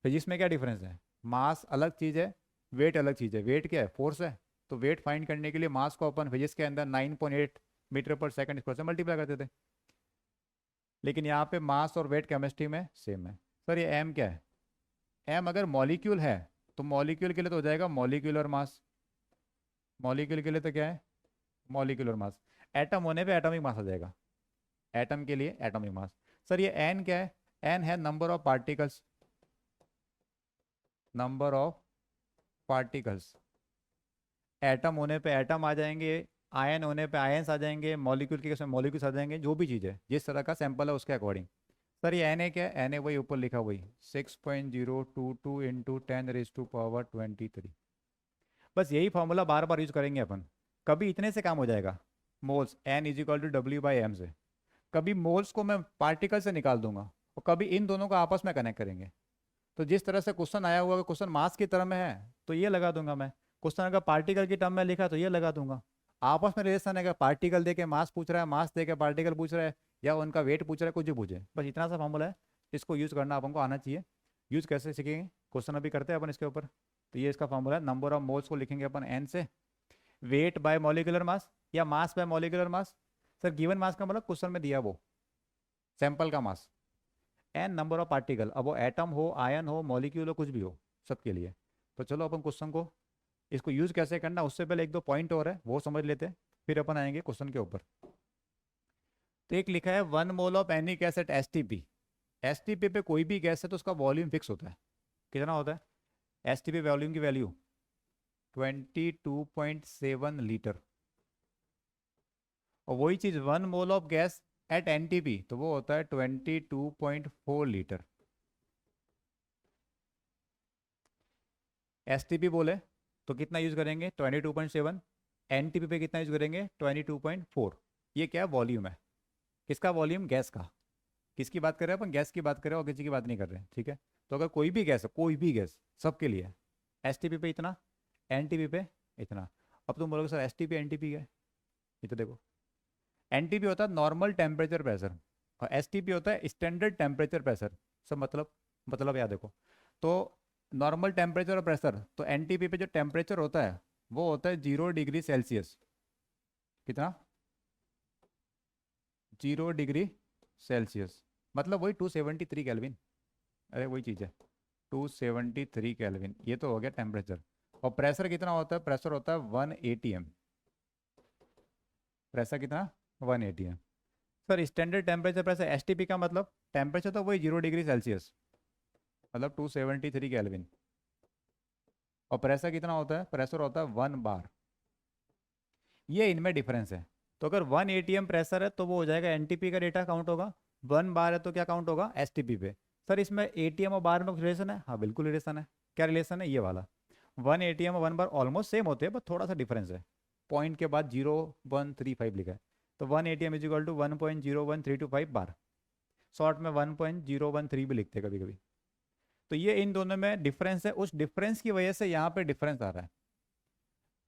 फिजिक्स में क्या डिफरेंस है, मास अलग चीज़ है, वेट अलग चीज़ है। वेट क्या है, फोर्स है, तो वेट फाइंड करने के लिए मास को अपन फिजिक्स के अंदर 9.8 मीटर पर सेकंड स्क्वायर से मल्टीप्लाई करते थे, लेकिन यहाँ पे मास और वेट केमिस्ट्री में सेम है। सर ये एम क्या है, एम अगर मॉलिक्यूल है तो मॉलिक्यूल के लिए तो हो जाएगा मॉलिक्यूलर मास, मॉलिक्यूल के लिए तो क्या है, मॉलिक्यूलर मास। एटम होने पे एटॉमिक मास आ जाएगा, एटम के लिए एटॉमिक मास। सर ये एन क्या है, एन है number of particles, number of particles. Atom होने पे एटम आ जाएंगे, आयन होने पे आयंस आ जाएंगे, मॉलिक्यूल के केस में मॉलिक्यूल्स आ जाएंगे, जो भी चीज़ है जिस तरह का सैंपल है उसके अकॉर्डिंग। सर ये एन ए क्या है, एन ए वही ऊपर लिखा वही 6.022 इंटू 10⁻23। बस यही फॉर्मूला बार बार यूज करेंगे अपन, कभी इतने से काम हो जाएगा, moles N is equal to W/m से, कभी मोल्स को मैं पार्टिकल से निकाल दूंगा और कभी इन दोनों को आपस में कनेक्ट करेंगे। तो जिस तरह से क्वेश्चन आया हुआ है, क्वेश्चन मास की तरह में है तो ये लगा दूंगा मैं। क्वेश्चन अगर पार्टिकल की टर्म में लिखा है तो ये लगा दूंगा। आपस में रिलेशन है, पार्टिकल दे के मास पूछ रहा है, मास दे के पार्टिकल पूछ रहा है, या उनका वेट पूछ रहा है, कुछ भी पूछे, बस इतना सा फॉर्मूला है। इसको यूज करना अपन को आना चाहिए। यूज कैसे सीखेंगे, क्वेश्चन अभी करते हैं अपन इसके ऊपर। तो ये इसका फॉर्मूला है, नंबर ऑफ मोल्स को लिखेंगे अपन एन से, वेट बाय मॉलिक्यूलर मास या mass by molecular mass. Sir given mass का मतलब क्वेश्चन में दिया वो सैंपल का मास, एन नंबर ऑफ पार्टिकल, अब वो एटम हो, आयन हो, मॉलिक्यूल हो, कुछ भी हो, सबके लिए। तो चलो अपन क्वेश्चन को, इसको यूज कैसे करना उससे पहले एक दो पॉइंट और है वो समझ लेते हैं, फिर अपन आएंगे क्वेश्चन के ऊपर। तो एक लिखा है 1 mole of any gas at STP. STP पे कोई भी गैस है तो उसका वॉल्यूम फिक्स होता है। कितना होता है एसटीपी वॉल्यूम की वैल्यू? 22.7 लीटर। और वही चीज 1 mole of gas at NTP तो वो होता है 22.4 लीटर। एसटीपी बोले तो कितना यूज करेंगे 22.7, एनटीपी पे कितना यूज करेंगे 22.4। ये क्या वॉल्यूम है, किसका वॉल्यूम? गैस का। किसकी बात कर रहे हैं अपन? गैस की बात कर रहे हैं और किसी की बात नहीं कर रहे हैं, ठीक है। तो अगर कोई भी गैस है, कोई भी गैस, सबके लिए एसटीपी पे इतना, एनटीपी पे इतना। अब तुम बोलोगे सर एसटीपी एनटीपी क्या है? ये तो देखो, एनटीपी होता है नॉर्मल टेम्परेचर प्रेशर और एसटीपी होता है स्टैंडर्ड टेम्परेचर प्रेशर। सब मतलब याद देखो। तो नॉर्मल टेम्परेचर और प्रेशर, तो एनटीपी पे जो टेम्परेचर होता है वो होता है 0 डिग्री सेल्सियस। कितना? 0 डिग्री सेल्सियस, मतलब वही 273 केल्विन। अरे वही चीज़ है, 273 केल्विन, ये तो हो गया टेम्परेचर। और प्रेशर कितना होता है? प्रेशर होता है 1 atm। प्रेशर कितना? 1 atm। Sir standard temperature pressure STP का मतलब टेम्परेचर तो वही 0 डिग्री सेल्सियस, मतलब 273 केल्विन। और प्रेशर कितना होता है? प्रेशर होता है 1 बार। ये इनमें डिफरेंस है। तो अगर 1 atm प्रेशर है तो वो हो जाएगा एनटीपी का डेटा काउंट होगा, 1 बार है तो क्या काउंट होगा? एसटीपी पे। सर इसमें एटीएम और बार में कुछ रिलेशन है? हाँ बिल्कुल रिलेशन है। क्या रिलेशन है? ये वाला 1 atm और 1 बार ऑलमोस्ट सेम होते हैं, बस थोड़ा सा डिफरेंस है। पॉइंट के बाद 0135 लिखा है, तो 1 atm is equal to 1.01325 bar. Short में 1.013 भी लिखते हैं कभी कभी। तो ये इन दोनों में डिफरेंस है, उस डिफरेंस की वजह से यहाँ पे डिफरेंस आ रहा है।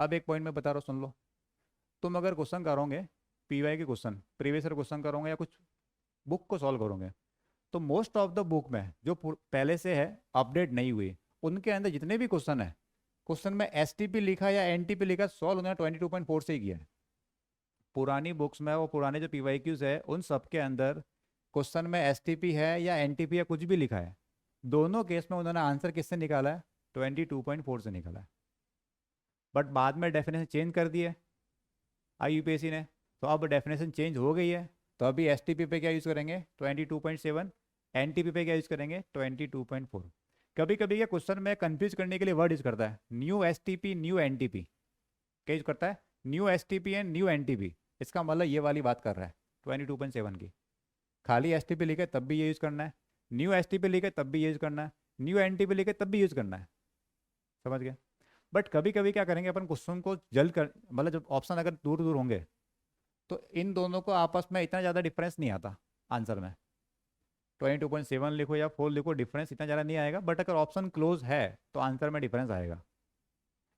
अब एक पॉइंट मैं बता रहा हूँ, सुन लो। तुम अगर क्वेश्चन करोगे, पीवाई के क्वेश्चन, प्रीवियस ईयर क्वेश्चन करोगे या कुछ बुक को सॉल्व करोगे, तो मोस्ट ऑफ द बुक में जो पहले से है अपडेट नहीं हुई, उनके अंदर जितने भी क्वेश्चन है, क्वेश्चन में एसटीपी लिखा या एनटीपी लिखा, सॉल्व उन्होंने 22.4 से ही किया है। पुरानी बुक्स में वो पुराने जो पीवाईक्यूज है उन सब के अंदर क्वेश्चन में एसटीपी है या एनटीपी या कुछ भी लिखा है, दोनों केस में उन्होंने आंसर किससे निकाला है? 22.4 से निकाला है। बट बाद में डेफिनेशन चेंज कर दिए आईयूपीएससी ने, तो अब डेफिनेशन चेंज हो गई है। तो अभी एसटीपी पे क्या यूज़ करेंगे? 22.7। एनटीपी पे क्या यूज़ करेंगे? 22.4। कभी कभी क्या क्वेश्चन में कंफ्यूज करने के लिए वर्ड यूज़ करता है, न्यू एसटीपी न्यू एनटीपी। क्या यूज़ करता है? New STP and new NTP. इसका मतलब ये वाली बात कर रहा है 22.7 की। खाली एसटीपी लिखे तब भी ये यूज़ करना है, न्यू एसटीपी लिखे तब भी ये यूज़ करना है, न्यू एनटीपी लिखे तब भी यूज़ करना है। समझ गए? बट कभी कभी क्या करेंगे अपन, क्वेश्चन को जल्द कर, मतलब जब ऑप्शन अगर दूर दूर होंगे तो इन दोनों को आपस में इतना ज़्यादा डिफरेंस नहीं आता आंसर में। 22.7 लिखो या 4 लिखो, डिफरेंस इतना ज़्यादा नहीं आएगा। बट अगर ऑप्शन क्लोज है तो आंसर में डिफरेंस आएगा,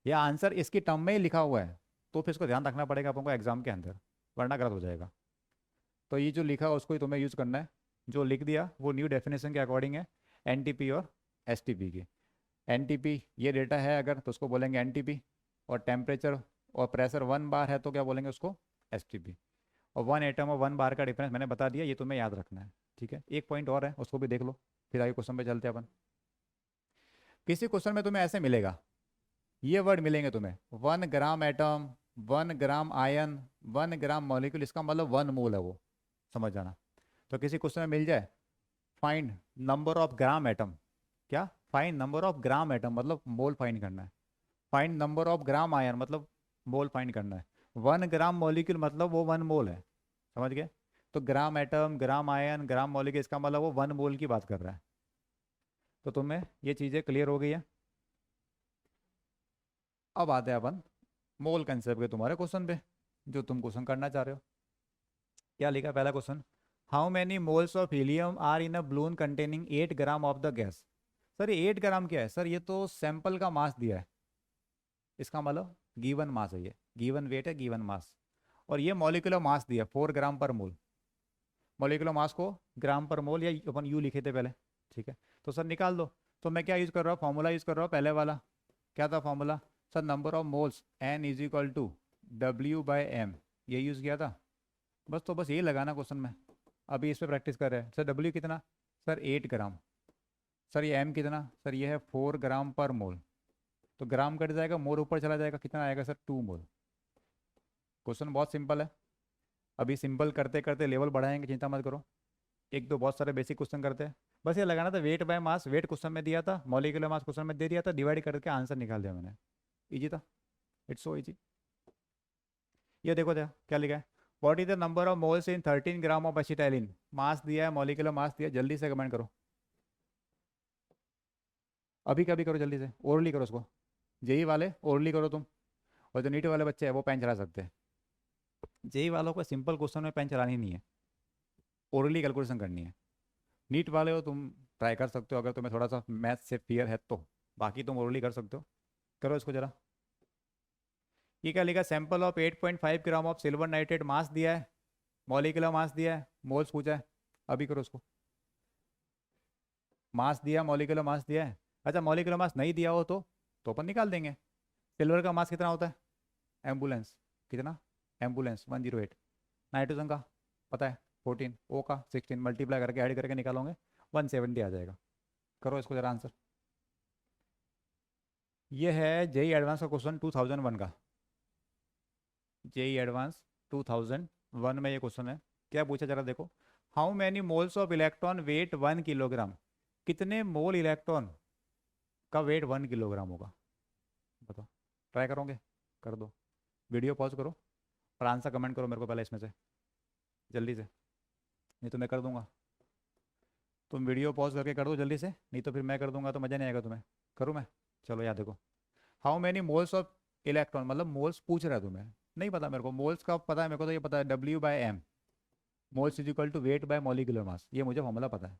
या आंसर इसकी टर्म में ही लिखा हुआ है तो फिर इसको ध्यान रखना पड़ेगा अपन को एग्जाम के अंदर, वरना गलत हो जाएगा। तो ये जो लिखा है उसको ही तुम्हें यूज़ करना है। जो लिख दिया वो न्यू डेफिनेशन के अकॉर्डिंग है, एनटीपी और एसटीपी की। एनटीपी ये डेटा है अगर तो उसको बोलेंगे एनटीपी, और टेम्परेचर और प्रेशर 1 बार है तो क्या बोलेंगे उसको? एसटीपी। और 1 एटम और 1 बार का डिफरेंस मैंने बता दिया, ये तुम्हें याद रखना है, ठीक है। एक पॉइंट और है उसको भी देख लो, फिर आगे क्वेश्चन पे चलते हैं अपन। किसी क्वेश्चन में तुम्हें ऐसे मिलेगा, ये वर्ड मिलेंगे तुम्हें, 1 ग्राम एटम, 1 ग्राम आयन, 1 ग्राम मॉलिक्यूल, इसका मतलब 1 मोल है वो, समझ जाना। तो किसी क्वेश्चन में मिल जाए find number of gram atom, क्या? Find number of gram atom मतलब मोल फाइंड करना है। Find number of gram ion मतलब मोल फाइंड करना है। 1 ग्राम मॉलिक्यूल मतलब वो 1 मोल है, समझ गए? तो ग्राम एटम, ग्राम आयन, ग्राम मॉलिक्यूल, इसका मतलब वो 1 मोल की बात कर रहा है। तो तुम्हें ये चीज़ें क्लियर हो गई है। अब आते हैं अपन मोल कंसेप्ट के तुम्हारे क्वेश्चन पे, जो तुम क्वेश्चन करना चाह रहे हो। क्या लिखा है पहला question? How many moles of helium are in a balloon containing 8 gram of the gas. Sir ये 8 ग्राम क्या है सर, ये तो सैंपल का मास दिया है, इसका मतलब गिवन मास है, ये गिवन वेट है, गिवन मास। और ये मॉलिक्यूलर मास दिया 4 ग्राम पर मोल। मॉलिक्यूलर मास को ग्राम पर मोल या अपन यू लिखे थे पहले, ठीक है। तो सर निकाल दो। तो मैं क्या यूज़ कर रहा हूँ, फॉर्मूला यूज़ कर रहा हूँ पहले वाला। क्या था formula sir, number of moles N is equal to W/m, ये यूज़ किया था। बस तो बस यही लगाना क्वेश्चन में। अभी इस पर प्रैक्टिस कर रहे हैं। सर W कितना, सर 8 ग्राम। सर ये M कितना, सर ये है 4 ग्राम पर मोल। तो ग्राम कट जाएगा, मोल ऊपर चला जाएगा, कितना आएगा सर 2 मोल। क्वेश्चन बहुत सिंपल है। अभी सिंपल करते करते लेवल बढ़ाएंगे, चिंता मत करो। एक दो बहुत सारे बेसिक क्वेश्चन करते हैं। बस ये लगाना था weight by mass, weight question में दिया था, मॉलिक्यूलर मास क्वेश्चन में दे दिया था, डिवाइड करके आंसर निकाल दिया मैंने। इजी था, इट्स सो इजी। ये देखो क्या लिखा है, what is the number of moles in 13 gram of acetylene. Mass दिया है, मॉलिक्यूलर मास दिया है, जल्दी से कमेंट करो। अभी कभी करो, जल्दी से ओरली करो उसको। जेई वाले ओरली करो तुम, और जो नीट वाले बच्चे हैं वो पेन चला सकते हैं। जेई वालों को सिंपल क्वेश्चन में पेन चलानी नहीं है, ओरली कैलकुलेशन करनी है। नीट वाले हो तुम, ट्राई कर सकते हो अगर तुम्हें थोड़ा सा मैथ से फियर है तो, बाकी तुम ओरली कर सकते हो। करो इसको जरा। ये क्या लिखा, sample of 8.5 gram of silver nitrate, mass दिया है, मॉलिक्यूलर मास दिया है, मोल्स पूछा है। अभी करो उसको। मास दिया, मॉलिक्यूलर मास दिया है। अच्छा मॉलिक्यूलर मास नहीं दिया हो तो अपन निकाल देंगे। सिल्वर का मास कितना होता है, एम्बुलेंस कितना, एम्बुलेंस 108। नाइट्रोजन का पता है 14, ओ का 16, मल्टीप्लाई करके ऐड करके निकालोगे 170 आ जाएगा। करो इसको जरा आंसर। ये है जेई एडवांस का क्वेश्चन 2001 का। जेई एडवांस 2001 में ये क्वेश्चन है। क्या पूछा जरा देखो, how many moles of electron weight 1 kilogram. कितने मोल इलेक्ट्रॉन का वेट 1 किलोग्राम होगा, बताओ। ट्राई करोगे, कर दो। वीडियो पॉज करो और आंसर कमेंट करो मेरे को पहले इसमें से, जल्दी से, नहीं तो मैं कर दूंगा। तुम वीडियो पॉज करके कर दो जल्दी से, नहीं तो फिर मैं कर दूंगा तो मज़ा नहीं आएगा तुम्हें। करूँ मैं, चलो याद देखो। How many moles of electron, मतलब मोल्स पूछ रहा है तुम्हें, नहीं पता मेरे को मोल्स का पता है, मेरे को तो ये पता है W/m, moles is equal to weight by molecular mass, ये मुझे फॉर्मूला पता है।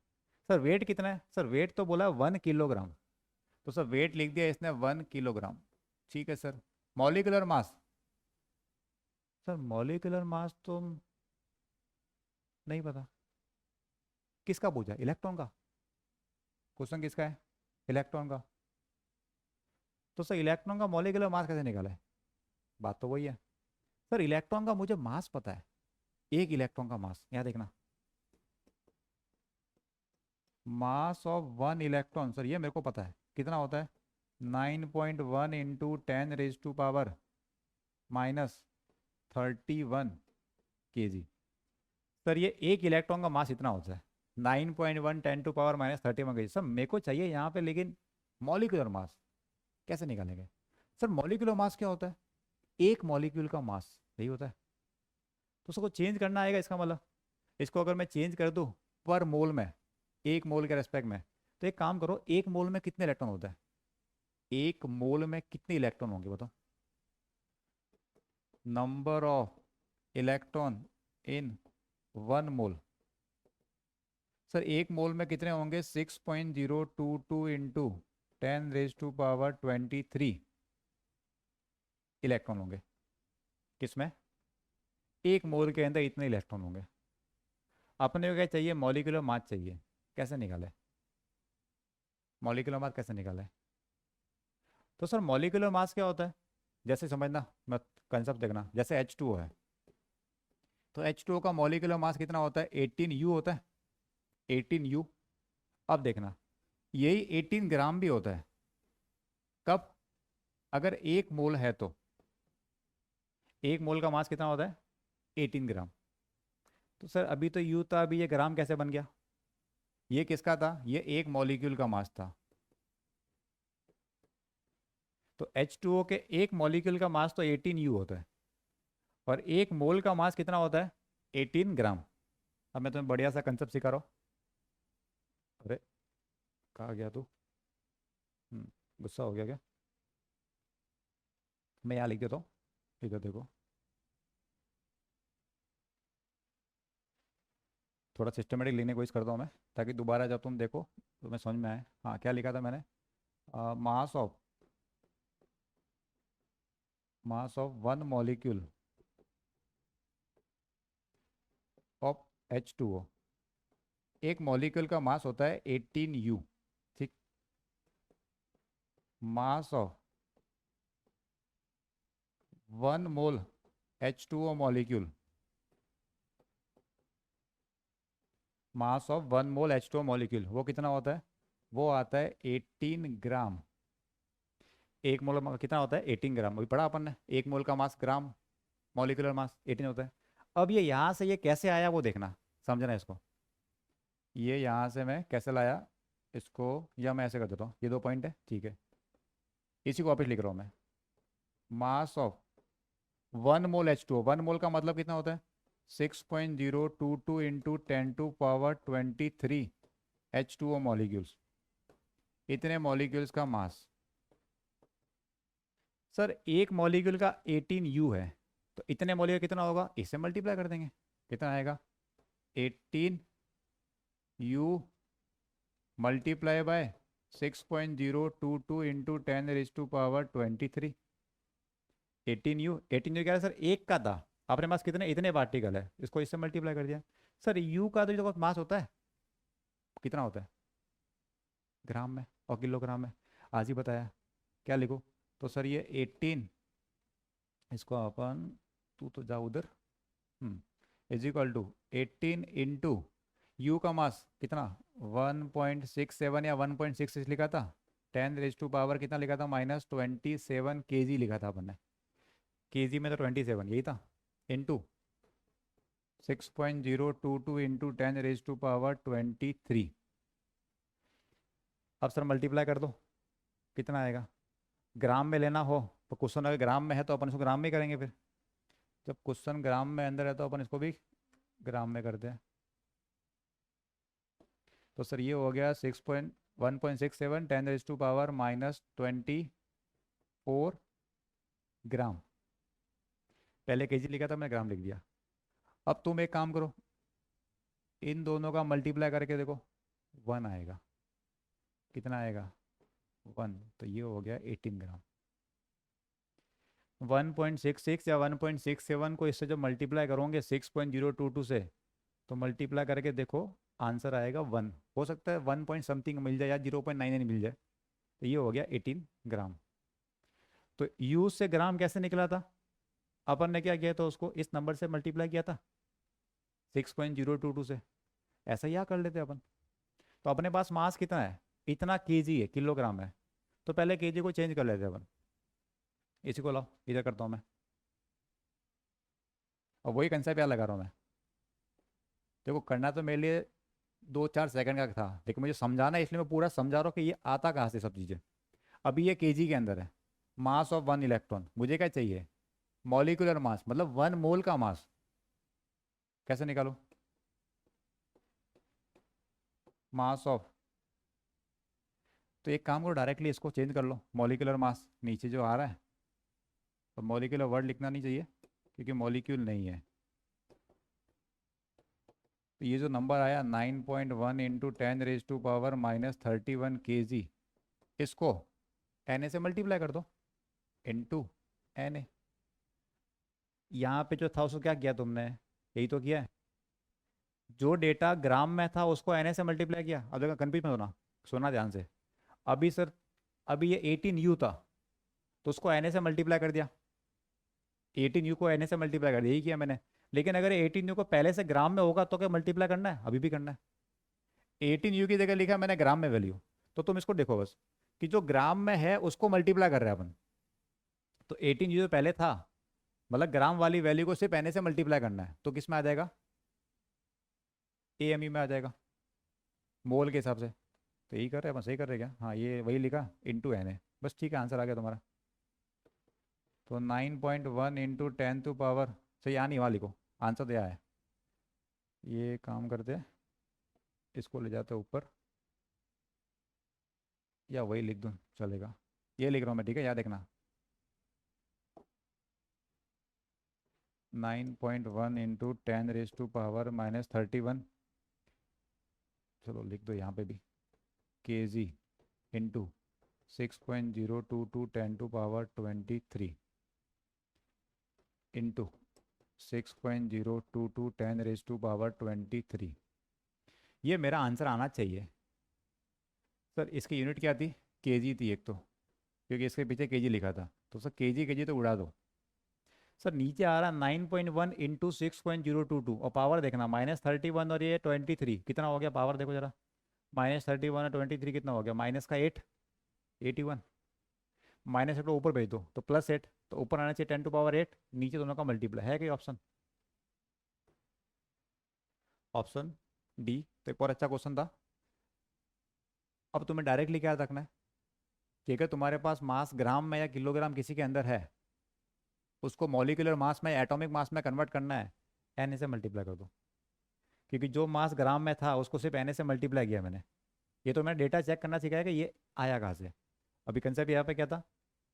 सर वेट कितना है, सर वेट तो बोला 1 किलोग्राम, तो सर वेट लिख दिया इसने 1 किलोग्राम। ठीक है sir. Molecular mass, sir molecular mass तो नहीं पता। किसका पूछा, इलेक्ट्रॉन का, क्वेश्चन किसका है, इलेक्ट्रॉन का। तो सर इलेक्ट्रॉन का मॉलिक्यूलर मास कैसे निकाला है, बात तो वही है। सर इलेक्ट्रॉन का मुझे मास पता है, एक इलेक्ट्रॉन का मास, यहाँ देखना, मास ऑफ 1 इलेक्ट्रॉन, सर ये मेरे को पता है कितना होता है, 9.1 इंटू 10⁻⁻³ -31 kg। सर ये एक इलेक्ट्रॉन का मास इतना होता है, 9.1 10⁻31 kg। सर मेरे को चाहिए यहाँ पे लेकिन मॉलिक्यूलर मास, कैसे निकालेंगे। सर मॉलिक्यूलर मास क्या होता है, एक मॉलिक्यूल का मास, यही होता है। तो उसको चेंज करना आएगा, इसका मतलब इसको अगर मैं चेंज कर दूँ पर मोल में, एक मोल के रेस्पेक्ट में, तो एक काम करो, एक मोल में कितने इलेक्ट्रॉन होता है, एक मोल में कितने इलेक्ट्रॉन होंगे बताओ। Number of electron in 1 mole. Sir एक मोल में कितने होंगे, 6.022 इंटू 10⁻23 इलेक्ट्रॉन होंगे। किसमें, एक मोल के अंदर इतने इलेक्ट्रॉन होंगे। अपने को क्या चाहिए, मॉलिक्यूलर मास चाहिए। कैसे निकाले, मॉलिक्यूलर मास कैसे निकाले। तो सर मॉलिक्यूलर मास क्या होता है, जैसे समझना, मैं कंसेप्ट देखना, जैसे H2O है, तो H2O का मॉलिक्यूलर मास कितना होता है, 18U होता है, 18U। अब देखना, यही 18 ग्राम भी होता है, कब, अगर एक मोल है तो, एक मोल का मास कितना होता है 18 ग्राम। तो सर अभी तो यू था, अभी ये ग्राम कैसे बन गया, ये किसका था, ये एक मॉलिक्यूल का मास था। तो H2O के एक मॉलिक्यूल का मास तो 18U होता है, और एक मोल का मास कितना होता है 18 ग्राम। अब मैं तुम्हें बढ़िया सा कंसेप्ट सिखा रहा हूँ। अरे कहाँ गया तू, गुस्सा हो गया क्या, मैं यहाँ लिख देता हूँ, इधर देखो। थोड़ा सिस्टमेटिक लिखने की कोशिश करता हूँ मैं, ताकि दोबारा जब तुम देखो तो मैं समझ में आए। हाँ, क्या लिखा था मैंने? मास of one molecule of H2O। एक मॉलिक्यूल का मास होता है 18U। ठीक। मास of one mole H2O molecule, mass of one mole H2O molecule वो कितना होता है? वो आता है 18 ग्राम। एक मोल का कितना होता है? 18 ग्राम। अभी पढ़ा अपन ने, एक मोल का मास ग्राम, मॉलिक्यूलर मास 18 होता है। अब ये यहाँ से ये कैसे आया वो देखना, समझना इसको। ये यहाँ से मैं कैसे लाया इसको, या मैं ऐसे कर देता हूँ, ये 2 पॉइंट है, ठीक है। इसी को वापस लिख रहा हूँ मैं। मास of one mole H2O, one mole का मतलब कितना होता है? 6.022 इंटू 10⁻23 H2O मॉलिक्यूल्स। इतने मॉलिक्यूल्स का मास। सर एक मॉलिक्यूल का 18U है, तो इतने मॉलिक्यूल कितना होगा? इससे मल्टीप्लाई कर देंगे, कितना आएगा? 18U multiply by 6.022 into 10⁻23। 18U क्या है सर? एक का था, अपने पास कितने इतने पार्टिकल है, इसको इससे मल्टीप्लाई कर दिया। सर U का तो जो मास होता है कितना होता है? ग्राम में और किलोग्राम में, आज ही बताया। क्या लिखो? तो सर ये 18, इसको अपन, तू तो जा उधर, is equal to 18 into U का मास कितना? 1.67 या 1.66 लिखा था। 10⁻⁻ कितना लिखा था? -27 kg लिखा था अपन ने। kg में तो 27 यही था, इंटू 6.022 इंटू 10⁻23। अब सर मल्टीप्लाई कर दो, कितना आएगा? ग्राम में लेना हो तो क्वेश्चन अगर ग्राम में है तो अपन इसको ग्राम में ही करेंगे। फिर जब क्वेश्चन ग्राम में अंदर है तो अपन इसको भी ग्राम में करते हैं। तो सर ये हो गया 1.67 10⁻24 ग्राम। पहले केजी लिखा था, मैं ग्राम लिख दिया। अब तुम एक काम करो, इन दोनों का मल्टीप्लाई करके देखो, 1 आएगा। कितना आएगा? 1। तो ये हो गया 18 ग्राम। 1.66 या 1.67 को इससे जब मल्टीप्लाई करोगे 6.022 से, तो मल्टीप्लाई करके देखो, आंसर आएगा 1। हो सकता है 1 पॉइंट समथिंग मिल जाए या 0.99 मिल जाए। तो ये हो गया 18 ग्राम। तो यू से ग्राम कैसे निकला था? अपन ने क्या किया था, उसको इस नंबर से मल्टीप्लाई किया था 6.022 से। ऐसा ही यहाँ कर लेते अपन। तो अपने पास मास कितना है? इतना केजी है, किलोग्राम है। तो पहले केजी को चेंज कर लेते अपन। इसी को लाओ, इधर करता हूँ मैं। और वही कंसेप्ट यहाँ लगा रहा हूँ मैं। देखो करना तो मेरे लिए 2-4 सेकंड का था, लेकिन मुझे समझाना है, इसलिए मैं पूरा समझा रहा हूँ कि ये आता कहाँ से सब चीज़ें। अभी ये केजी के अंदर है। मास ऑफ वन इलेक्ट्रॉन, मुझे क्या चाहिए? मॉलिक्यूलर मास, मतलब वन मोल का मास। कैसे निकालो? मास ऑफ, तो एक काम करो, डायरेक्टली इसको चेंज कर लो, मॉलिक्यूलर मास नीचे जो आ रहा है, तो मॉलिक्यूलर वर्ड लिखना नहीं चाहिए क्योंकि मॉलिक्यूल नहीं है। तो ये जो नंबर आया 9.1 इंटू 10⁻⁻31 kg, इसको Na से मल्टीप्लाई कर दो, इंटू Na। यहाँ पे जो था उसको क्या किया तुमने? यही तो किया है। जो डेटा ग्राम में था उसको Na से मल्टीप्लाई किया। अब देखो कन्फ्यूज मत होना, सुना ध्यान से। अभी सर, अभी ये 18U था, तो उसको Na से मल्टीप्लाई कर दिया। 18U को Na से मल्टीप्लाई कर दिया, यही किया मैंने। लेकिन अगर 18U को पहले से ग्राम में होगा तो क्या मल्टीप्लाई करना है? अभी भी करना है। 18U की जगह लिखा मैंने ग्राम में वैल्यू। तो तुम इसको देखो बस, कि जो ग्राम में है उसको मल्टीप्लाई कर रहे हैं अपन। तो 18U जो पहले था, मतलब ग्राम वाली वैल्यू को सिर्फ Na से मल्टीप्लाई करना है, तो किस में आ जाएगा? AME में आ जाएगा, मोल के हिसाब से। तो यही कर रहे हैं अपन, सही कर रहे हैं क्या? हाँ, ये वही लिखा, इंटू Na। बस ठीक है, आंसर आ गया तुम्हारा। तो 9.1 इंटू 10⁻, सही, यहाँ नहीं, वहाँ लिखो, आंसर दिया है। ये काम करते हैं, इसको ले जाते हैं ऊपर, या वही लिख दूँ चलेगा? ये लिख रहा हूँ मैं, ठीक है, याद देखना। 9.1 इंटू 10⁻⁻31 चलो लिख दो यहाँ पे भी, के जी इंटू 6.022 10⁻23 इंटू 6.022 10⁻23। ये मेरा आंसर आना चाहिए सर। इसकी यूनिट क्या थी? केजी थी एक तो, क्योंकि इसके पीछे केजी लिखा था, तो सर केजी तो उड़ा दो। सर नीचे आ रहा 9.1 इंटू 6.022 और पावर देखना -31 और ये 23, कितना हो गया पावर देखो जरा। -31 और 23 कितना हो गया? माइनस का 8, 81। -8 को ऊपर भेज दो तो +8, तो ऊपर आना चाहिए 10⁻8, नीचे दोनों का मल्टीप्लाई है। कि ऑप्शन ऑप्शन डी। तो एक और अच्छा क्वेश्चन था। अब तुम्हें डायरेक्टली क्या रखना है कि अगर तुम्हारे पास मास ग्राम में या किलोग्राम किसी के अंदर है, उसको मॉलिक्यूलर मास में एटॉमिक मास में कन्वर्ट करना है, एन से मल्टीप्लाई कर दो। क्योंकि जो मास ग्राम में था उसको सिर्फ एन से मल्टीप्लाई किया मैंने। ये तो मैंने डेटा चेक करना सिखाया कि ये आया कहाँ से। अभी कंसेप्ट यहाँ पे क्या था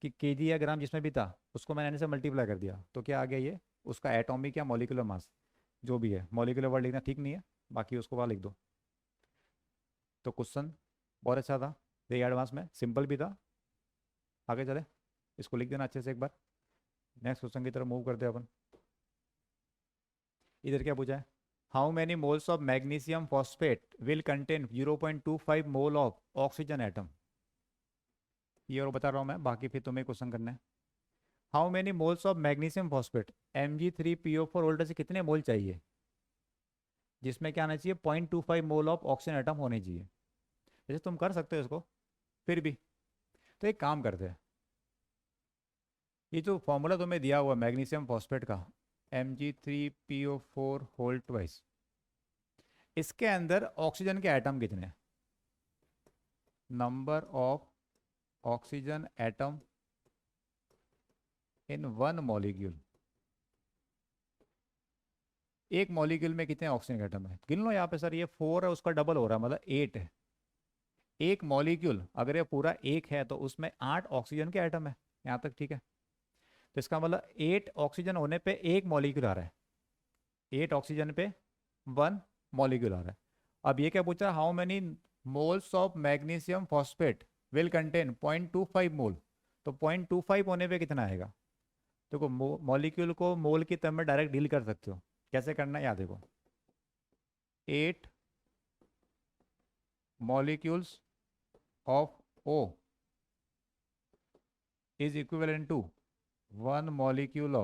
कि केजी या ग्राम जिसमें भी था उसको मैंने एन से मल्टीप्लाई कर दिया, तो क्या आ गया ये उसका एटॉमिक या मॉलिक्यूलर मास जो भी है। मॉलिक्यूलर वर्ड लिखना ठीक नहीं है, बाकी उसको वहाँ लिख दो। तो क्वेश्चन बहुत अच्छा था, ये एडवांस में सिंपल भी था। आगे चले, इसको लिख देना अच्छे से एक बार। नेक्स्ट क्वेश्चन की तरफ मूव करते हैं अपन। इधर क्या पूछा है? How many moles of magnesium phosphate will contain 0.25 mole of oxygen atom. ये और बता रहा हूँ मैं, बाकी फिर तुम्हें क्वेश्चन करना है। How many moles of magnesium phosphate Mg3PO4 volt से कितने मोल चाहिए, जिसमें क्या आना चाहिए 0.25 मोल ऑफ ऑक्सीजन एटम होने चाहिए। जैसे तुम कर सकते हो इसको, फिर भी तो एक काम करते हैं। ये जो फॉर्मूला तुम्हें दिया हुआ मैग्नीशियम फॉस्फेट का Mg3PO4 होल ट्वाइस, इसके अंदर ऑक्सीजन के एटम कितने हैं? Number of oxygen atom in one molecule. एक मॉलिक्यूल में कितने ऑक्सीजन एटम है गिन लो यहाँ पे। सर ये 4 है, उसका डबल हो रहा है, मतलब 8 है। एक मॉलिक्यूल अगर ये पूरा एक है तो उसमें 8 ऑक्सीजन के एटम है। यहाँ तक ठीक है? तो इसका मतलब 8 ऑक्सीजन होने पे एक मॉलिक्यूल आ रहा है, 8 ऑक्सीजन पे 1 मॉलिक्यूल आ रहा है। अब ये क्या पूछा? How many moles of magnesium phosphate will contain 0.25 मोल। तो 0.25 होने पे कितना आएगा? देखो मॉलिक्यूल को मोल की टर्म में डायरेक्ट डील कर सकते हो। कैसे करना है याद देखो, 8 molecules of O is equivalent to 1 molecule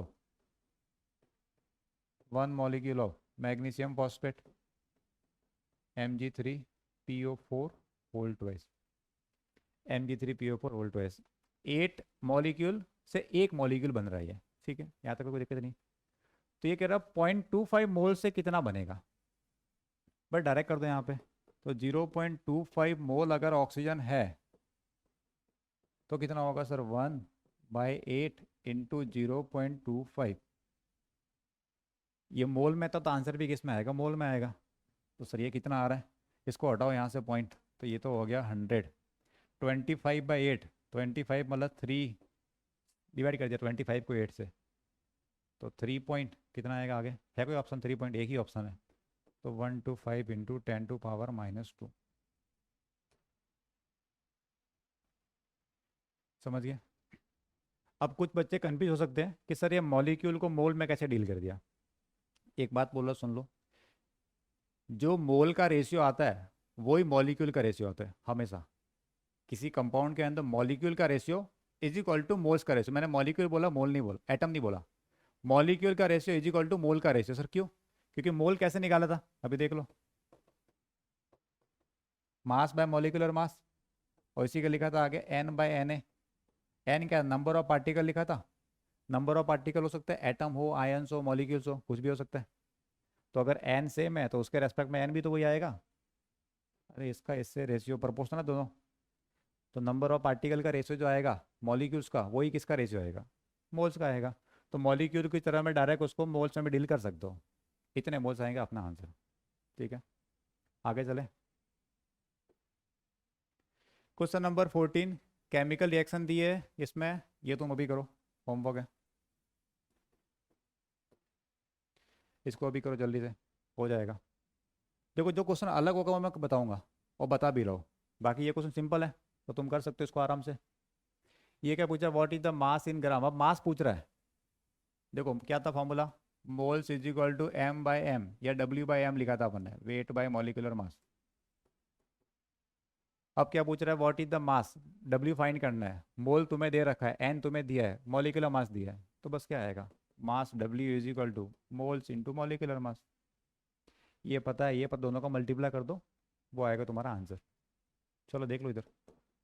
of magnesium phosphate Mg3PO4 whole twice. Mg3PO4 whole twice 8 molecule से एक मॉलिक्यूल बन रहा है, ठीक है? यहाँ तक कोई दिक्कत नहीं। तो ये कह रहा 0.25 मोल से कितना बनेगा, बस डायरेक्ट कर दो यहाँ पे। तो 0.25 मोल अगर ऑक्सीजन है तो कितना होगा सर? 1/8 इंटू 0.25। ये मोल में था तो आंसर भी किस में आएगा? मोल में आएगा। तो सर ये कितना आ रहा है? इसको हटाओ यहाँ से पॉइंट, तो ये तो हो गया 100। 25/8, 25 मतलब 3 डिवाइड कर दिया 25 को 8 से, तो 3 पॉइंट कितना आएगा? आगे है कोई ऑप्शन? 3 पॉइंट एक ही ऑप्शन है, तो 125 इंटू 10⁻²। समझ गए? अब कुछ बच्चे कंफ्यूज हो सकते हैं कि सर ये मॉलिक्यूल को मोल में कैसे डील कर दिया। एक बात बोल लो, सुन लो। जो मोल का रेशियो आता है वही मॉलिक्यूल का रेशियो आता है हमेशा। किसी कंपाउंड के अंदर मॉलिक्यूल का ratio is equal to moles का रेशियो। मैंने मॉलिक्यूल बोला, मोल नहीं बोला, एटम नहीं बोला। मॉलिक्यूल का रेशियो इज इक्वल टू मोल का रेशियो। सर क्यों? क्योंकि मोल कैसे निकाला था अभी देख लो, मास बाय मॉलिक्यूलर मास, और इसी का लिखा था आगे N/Na। एन क्या? नंबर ऑफ पार्टिकल लिखा था। नंबर ऑफ पार्टिकल हो सकता है एटम हो, आयंस हो, मॉलिक्यूल्स हो, कुछ भी हो सकता है। तो अगर एन सेम है तो उसके रेस्पेक्ट में एन भी तो वही आएगा। अरे इसका इससे रेशियो प्रोपोर्शनल है दोनों। तो नंबर ऑफ पार्टिकल का रेशियो जो आएगा मॉलिक्यूल्स का, वही किसका रेशियो आएगा? मोल्स का आएगा। तो मॉलिक्यूल की तरह मैं डायरेक्ट उसको मोल्स में भी डील कर सकता हूँ। इतने मोल्स आएंगे अपना आंसर। ठीक है, आगे चले। क्वेश्चन नंबर 14, केमिकल रिएक्शन दिए है इसमें, ये तुम अभी करो, होमवर्क है, इसको अभी करो जल्दी से, हो जाएगा। देखो जो क्वेश्चन अलग होगा वो मैं बताऊंगा और बता भी रहा हूँ। बाकी ये क्वेश्चन सिंपल है तो तुम कर सकते हो इसको आराम से। ये क्या पूछा, what is the mass in gram, अब मास पूछ रहा है। देखो क्या था formula, moles is equal to M by M या डब्ल्यू बाई एम लिखा था अपन ने, वेट बाय मॉलिक्यूलर मास। अब क्या पूछ रहा है, what is the mass, W find करना है, मोल तुम्हें दे रखा है, एन तुम्हें दिया है, मॉलिक्यूलर मास दिया है, तो बस क्या आएगा, mass W is equal to moles into molecular mass. ये पता है, ये पर दोनों का मल्टीप्लाई कर दो, वो आएगा तुम्हारा आंसर। चलो देख लो इधर,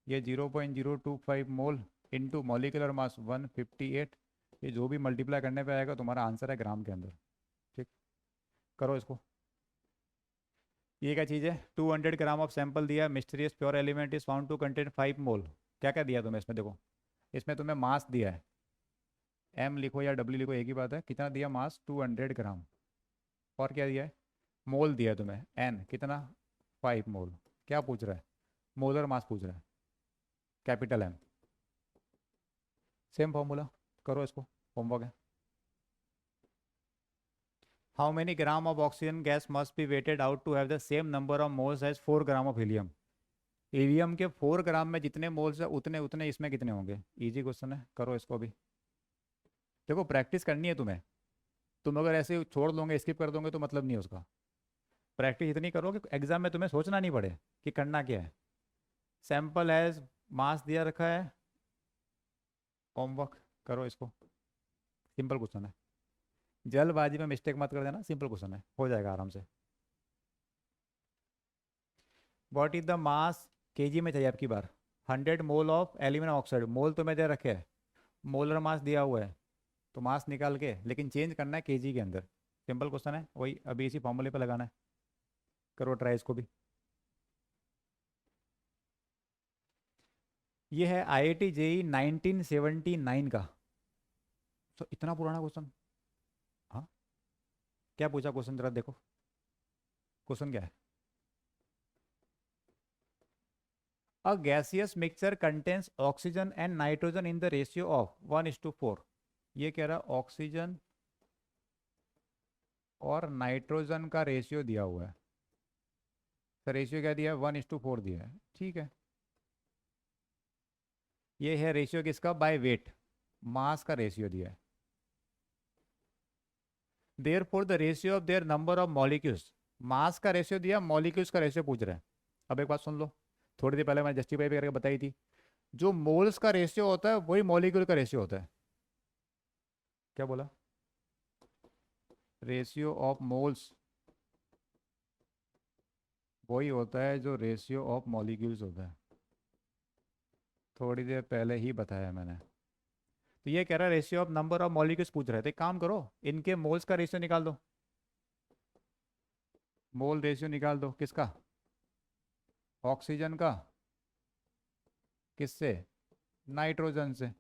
ये 0.025 मोल इंटू मॉलिकुलर मास 158, ये जो भी मल्टीप्लाई करने पे आएगा तुम्हारा आंसर है ग्राम के अंदर। ठीक, करो इसको। ये क्या चीज़ है, 200 ग्राम ऑफ सैंपल दिया, mysterious pure element is found to contain 5 mole. क्या क्या दिया तुम्हें इसमें, देखो इसमें तुम्हें मास दिया है, एम लिखो या डब्ल्यू लिखो एक ही बात है, कितना दिया मास 200 ग्राम, और क्या दिया है, मोल दिया है तुम्हें, एन कितना 5 मोल। क्या पूछ रहा है, मोलर मास पूछ रहा है, कैपिटल एम। सेम फॉर्मूला, करो इसको, होमवर्क है। How many gram of oxygen gas must be weighted out to have the same number of moles as 4 gram of helium. Helium के 4 ग्राम में जितने मोल्स है उतने उतने इसमें कितने होंगे, इजी क्वेश्चन है, करो इसको भी। देखो प्रैक्टिस करनी है तुम्हें, तुम अगर ऐसे छोड़ दोगे स्किप कर दोगे तो मतलब नहीं है उसका। प्रैक्टिस इतनी करो कि एग्जाम में तुम्हें सोचना नहीं पड़े कि करना क्या है। सैंपल हैज मास दिया रखा है, होमवर्क करो इसको, सिंपल क्वेश्चन है, जल्दबाजी में मिस्टेक मत कर देना, सिंपल क्वेश्चन है, हो जाएगा आराम से। What is the mass, KG में चाहिए आपकी बार, 100 मोल ऑफ एल्यूमिनियम ऑक्साइड, मोल तो मैं दे रखे है, मोलर मास दिया हुआ है, तो मास निकाल के लेकिन चेंज करना है केजी के अंदर। सिंपल क्वेश्चन है, वही अभी इसी फॉर्मूले पे लगाना है, करो ट्राई इसको भी। ये है IIT जेई 1979 का, तो इतना पुराना क्वेश्चन। हाँ, क्या पूछा क्वेश्चन जरा देखो, क्वेश्चन क्या है, अ gaseous mixture contains oxygen and nitrogen in the ratio of 1:4। ये कह रहा है ऑक्सीजन और नाइट्रोजन का रेशियो दिया हुआ है, तो रेशियो क्या दिया है, 1:4 दिया है, ठीक है। ये है रेशियो किसका, बाय वेट, मास का रेशियो दिया है। Therefore the ratio of their number of molecules, mass का रेशियो दिया, मॉलिक्यूल्स का रेशियो पूछ रहे हैं। अब एक बात सुन लो, थोड़ी देर पहले मैंने जस्टिफाई करके बताई थी, जो मोल्स का रेशियो होता है वही मॉलिक्यूल का रेशियो होता है। क्या बोला, रेशियो ऑफ मोल्स वही होता है जो रेशियो ऑफ मॉलिक्यूल्स होता है, थोड़ी देर पहले ही बताया मैंने। तो ये कह रहा है ratio of number of molecules पूछ रहे थे, एक काम करो इनके मोल्स का रेशियो निकाल दो, मोल रेशियो निकाल दो किसका, ऑक्सीजन का, किससे, नाइट्रोजन से।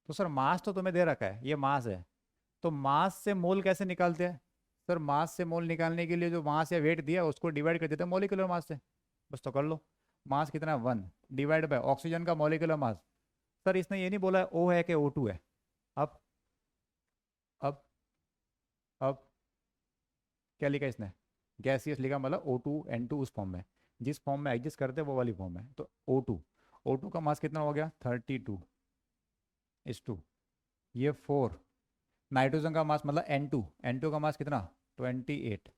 तो सर मास तो तुम्हें दे रखा है, ये मास है, तो मास से मोल कैसे निकालते हैं, सर मास से मोल निकालने के लिए जो मास या वेट दिया उसको डिवाइड कर देते हैं मॉलिक्यूलर मास से, बस तो कर लो। मास कितना है 1, डिवाइड बाय ऑक्सीजन का मॉलिक्यूलर मास। सर इसने ये नहीं बोला O है कि O2 है। अब अब अब क्या लिखा इसने, गैसियस लिखा, मतलब O2N2 उस फॉर्म में, जिस फॉर्म में एग्जिस्ट करते हैं वो वाली फॉर्म है, तो O2 का मास कितना हो गया 32:2, ये 4, नाइट्रोजन का मास मतलब N2 का मास कितना 28।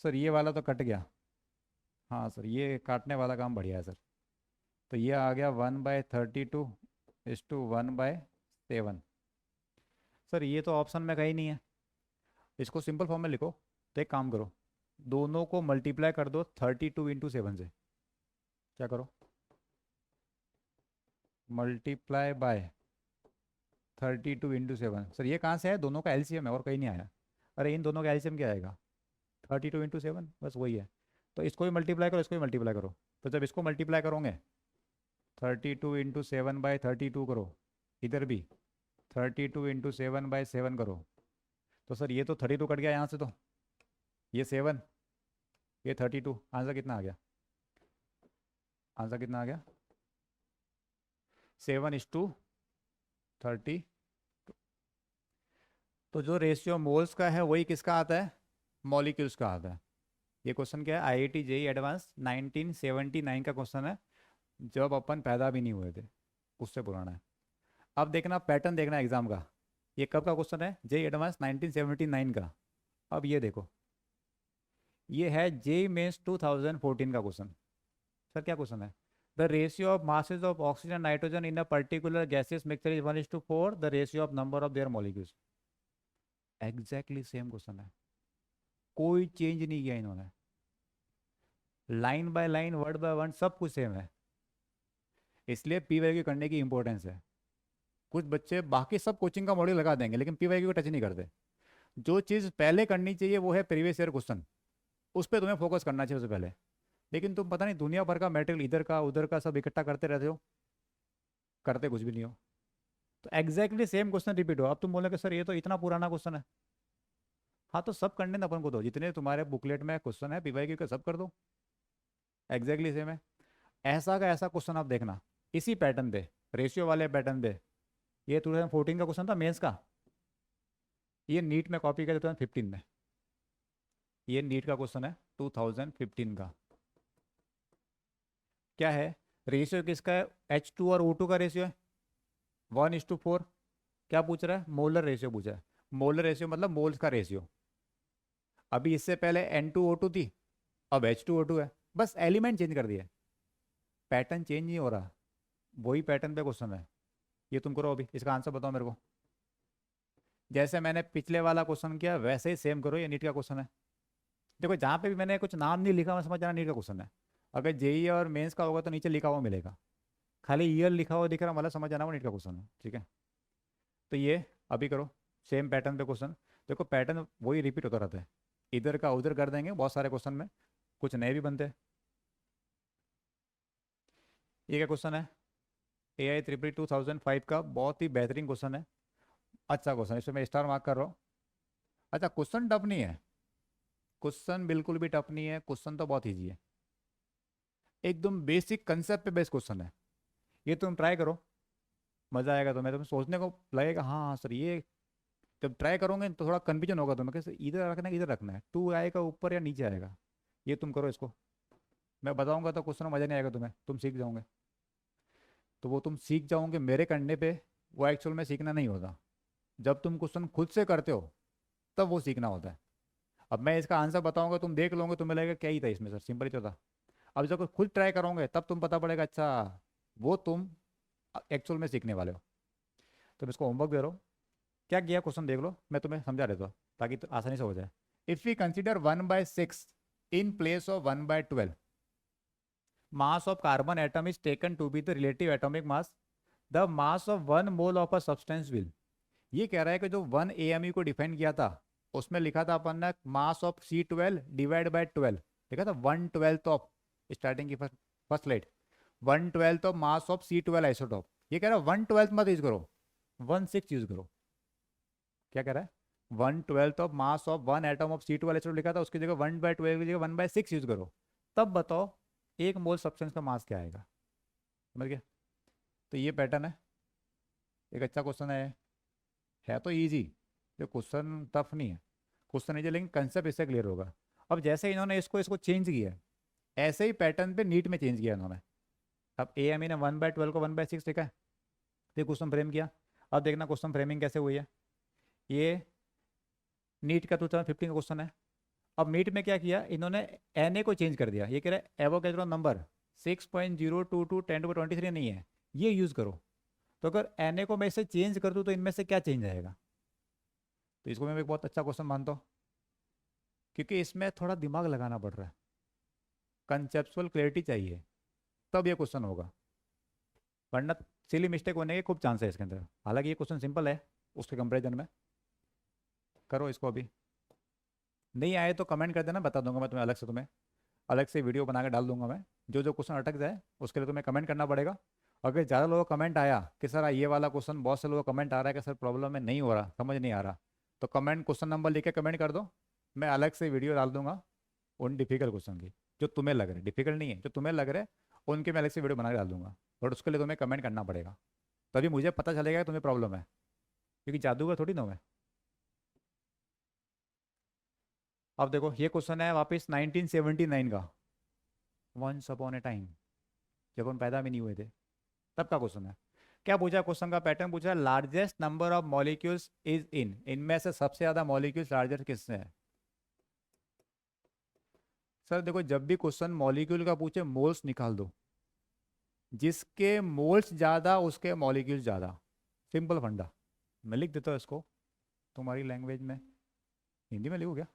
सर ये वाला तो कट गया, हाँ सर ये काटने वाला काम बढ़िया है सर, तो ये आ गया 1/32:1/7। सर ये तो ऑप्शन में कहीं नहीं है, इसको सिंपल फॉर्म में लिखो, तो एक काम करो, दोनों को मल्टीप्लाई कर दो 32 × 7 से, क्या करो, मल्टीप्लाई बाय 32 × 7। सर ये कहाँ से है, दोनों का एलसीएम है और कहीं नहीं आया। अरे इन दोनों का एलसीएम क्या आएगा, 32 × 7, बस वही है। तो इसको भी मल्टीप्लाई करो, इसको भी मल्टीप्लाई करो, तो जब इसको मल्टीप्लाई करोगे 32 × 7/32 करो, इधर भी 32 × 7/7 करो, तो सर ये तो 32 कट गया यहाँ से, तो ये 7, ये 32, आंसर कितना आ गया, आंसर कितना आ गया 7:30। तो जो रेशियो मोल्स का है वही किसका आता है, मॉलिक्यूल्स का आता है। ये क्वेश्चन क्या है, आईआईटी जेईई एडवांस 1979 का क्वेश्चन है, जब अपन पैदा भी नहीं हुए थे, उससे पुराना है। अब देखना पैटर्न, देखना एग्जाम का, ये कब का क्वेश्चन है, जेईई एडवांस 1979 का। अब ये देखो, ये है जेईई मेंस 2014 का क्वेश्चन। सर क्या क्वेश्चन है, the ratio of masses of oxygen nitrogen in a particular gaseous mixture is 1:4, the ratio of number of their molecules. Exactly same question है, कोई चेंज नहीं किया इन्होंने, line by line word by word सब कुछ same है। इसलिए P value करने की इंपॉर्टेंस है। कुछ बच्चे बाकी सब कोचिंग का मॉड्यूल लगा देंगे लेकिन पी वैल्यू को टच नहीं करते। जो चीज़ पहले करनी चाहिए वो है प्रीवियस ईयर क्वेश्चन, उस पर तुम्हें फोकस करना चाहिए उससे पहले। लेकिन तुम पता नहीं दुनिया भर का मटेरियल इधर का उधर का सब इकट्ठा करते रहते हो, करते कुछ भी नहीं हो। तो एग्जैक्टली सेम क्वेश्चन रिपीट हो। अब तुम बोलोगे सर ये तो इतना पुराना क्वेश्चन है। हाँ तो सब करने ना अपन को दो, जितने तुम्हारे बुकलेट में क्वेश्चन है पीवाईक्यू के सब कर दो, एग्जैक्टली सेम है। ऐसा का ऐसा क्वेश्चन आप देखना इसी पैटर्न पे, रेशियो वाले पैटर्न पे। ये 2014 का क्वेश्चन था मेंस का, ये नीट में कॉपी किया 2015 में। ये नीट का क्वेश्चन है 2015 का। क्या है रेशियो, किसका है, H2 और O2 का रेशियो है 1:4। क्या पूछ रहा है, मोलर रेशियो पूछा है। मोलर रेशियो मतलब मोल्स का रेशियो। अभी इससे पहले N2O2 थी, अब H2O2 है, बस एलिमेंट चेंज कर दिया, पैटर्न चेंज नहीं हो रहा, वही पैटर्न पे क्वेश्चन है। ये तुम करो, अभी इसका आंसर बताओ मेरे को। जैसे मैंने पिछले वाला क्वेश्चन किया वैसे ही सेम करो, ये नीट का क्वेश्चन है। देखो जहाँ पे भी मैंने कुछ नाम नहीं लिखा मैं समझ जाना नीट का क्वेश्चन है। अगर जेई और मेंस का होगा तो नीचे लिखा हुआ मिलेगा, खाली ईयर लिखा हुआ दिख रहा मतलब समझ जाना वो नीट का क्वेश्चन है, ठीक है। तो ये अभी करो सेम पैटर्न पे क्वेश्चन। देखो पैटर्न वही रिपीट होता रहता है, इधर का उधर कर देंगे बहुत सारे क्वेश्चन में, कुछ नए भी बनते हैं। ये क्या क्वेश्चन है, AI ट्रिपल 2005 का, बहुत ही बेहतरीन क्वेश्चन है, अच्छा क्वेश्चन, इसमें मैं स्टार मार्क कर रहा हूँ। अच्छा क्वेश्चन टफ नहीं है, क्वेश्चन बिल्कुल भी टफ नहीं है, क्वेश्चन तो बहुत ईजी है, एकदम बेसिक कंसेप्ट पे बेस्ड क्वेश्चन है। ये तुम ट्राई करो, मजा आएगा तुम्हें, तुम्हें सोचने को लगेगा हाँ हाँ सर ये। जब ट्राई करोगे तो थोड़ा कन्फ्यूजन होगा तुम्हें कैसे इधर रखना है इधर रखना है, टू आएगा ऊपर या नीचे आएगा। ये तुम करो इसको, मैं बताऊंगा तो क्वेश्चन में मजा नहीं आएगा तुम्हें, तुम सीख जाओगे। तो वो तुम सीख जाओगे मेरे करने पे, वो एक्चुअल में सीखना नहीं होता। जब तुम क्वेश्चन खुद से करते हो तब वो सीखना होता है। अब मैं इसका आंसर बताऊंगा तुम देख लोगे, तुम्हें लगेगा क्या ही था इसमें सर, सिंपल ही तो था। अब जब खुद ट्राई करोगे तब तुम पता पड़ेगा अच्छा वो तुम एक्चुअल में सीखने वाले हो। तुम इसको होमवर्क दे रहे हो, क्या किया क्वेश्चन देख लो, मैं तुम्हें समझा देता हूँ ताकि तो आसानी से हो जाए। If we consider 1/6 in place of 1/12, mass of carbon atom is taken to be the relative atomic mass, the mass of 1 mole of a substance will। ये कह रहा है कि जो 1 AMU को डिफाइन किया था उसमें लिखा था अपन ने mass of C12 divide by 12, लिखा था 1/12 ऑफ, स्टार्टिंग की first slide, 1/12 of mass of C12 isotope. ये कह रहा है 1/12 मत यूज करो, 1/6 यूज करो। क्या कह रहा है, 1/12 of mass of 1 atom of C12 isotope लिखा था, उसकी जगह 1/12 की जगह 1/6 यूज करो। तब बताओ 1 मोल सब्सटेंस का मास क्या आएगा, समझ गया। तो ये पैटर्न है, एक अच्छा क्वेश्चन है तो इजी, जो क्वेश्चन टफ नहीं है, क्वेश्चन इजी लेकिन कंसेप्ट इससे क्लियर होगा। अब जैसे इन्होंने इसको इसको चेंज किया है, ऐसे ही पैटर्न पे नीट में चेंज किया इन्होंने। अब AME ने 1/12 को 1/6 लिखा है, फिर क्वेश्चन फ्रेम किया। अब देखना क्वेश्चन फ्रेमिंग कैसे हुई है। ये नीट का 2015 का क्वेश्चन है। अब नीट में क्या किया इन्होंने, Na को चेंज कर दिया। ये कह रहा है एवोगैड्रो नंबर 6.022 10⁻23 नहीं है, ये यूज़ करो। तो अगर Na को मैं इसे चेंज कर दूँ तो इनमें से क्या चेंज आएगा। तो इसको मैं एक बहुत अच्छा क्वेश्चन मानता हूँ, क्योंकि इसमें थोड़ा दिमाग लगाना पड़ रहा है, कंसेप्चुअल क्लैरिटी चाहिए, तब ये क्वेश्चन होगा, वरना सिली मिस्टेक होने के खूब चांस है इसके अंदर। हालांकि ये क्वेश्चन सिंपल है उसके कंपेरिजन में। करो इसको, अभी नहीं आए तो कमेंट कर देना, बता दूंगा मैं तुम्हें, अलग से वीडियो बना के डाल दूंगा मैं। जो जो क्वेश्चन अटक जाए उसके लिए तुम्हें कमेंट करना पड़ेगा। अगर ज़्यादा लोगों का कमेंट आया कि सर ये वाला क्वेश्चन, बहुत से लोगों का कमेंट आ रहा है कि सर प्रॉब्लम में नहीं हो रहा, समझ नहीं आ रहा, तो कमेंट क्वेश्चन नंबर लिख के कमेंट कर दो, मैं अलग से वीडियो डाल दूंगा उन डिफिकल्ट क्वेश्चन की, जो तुम्हें लग रहे डिफिकल्ट नहीं है, जो तुम्हें लग रहे उनके मैं अलग से वीडियो बना के डाल दूंगा। बट उसके लिए तुम्हें कमेंट करना पड़ेगा, तभी मुझे पता चलेगा कि तुम्हें प्रॉब्लम है, क्योंकि जादूगर थोड़ी ना हूं मैं। अब देखो ये क्वेश्चन है वापस 1979 का, वंस अपॉन ए टाइम, जब हम पैदा भी नहीं हुए थे तब का क्वेश्चन है। क्या पूछा क्वेश्चन का पैटर्न पूछा, largest number of molecules is in, इनमें से सबसे ज्यादा मॉलिक्यूल्स लार्जेस्ट किससे है। सर देखो जब भी क्वेश्चन मॉलिक्यूल का पूछे मोल्स निकाल दो, जिसके मोल्स ज्यादा उसके मॉलिक्यूल्स ज्यादा, सिंपल फंडा। मैं लिख देता हूँ इसको तुम्हारी लैंग्वेज में, हिंदी में लिखू क्या,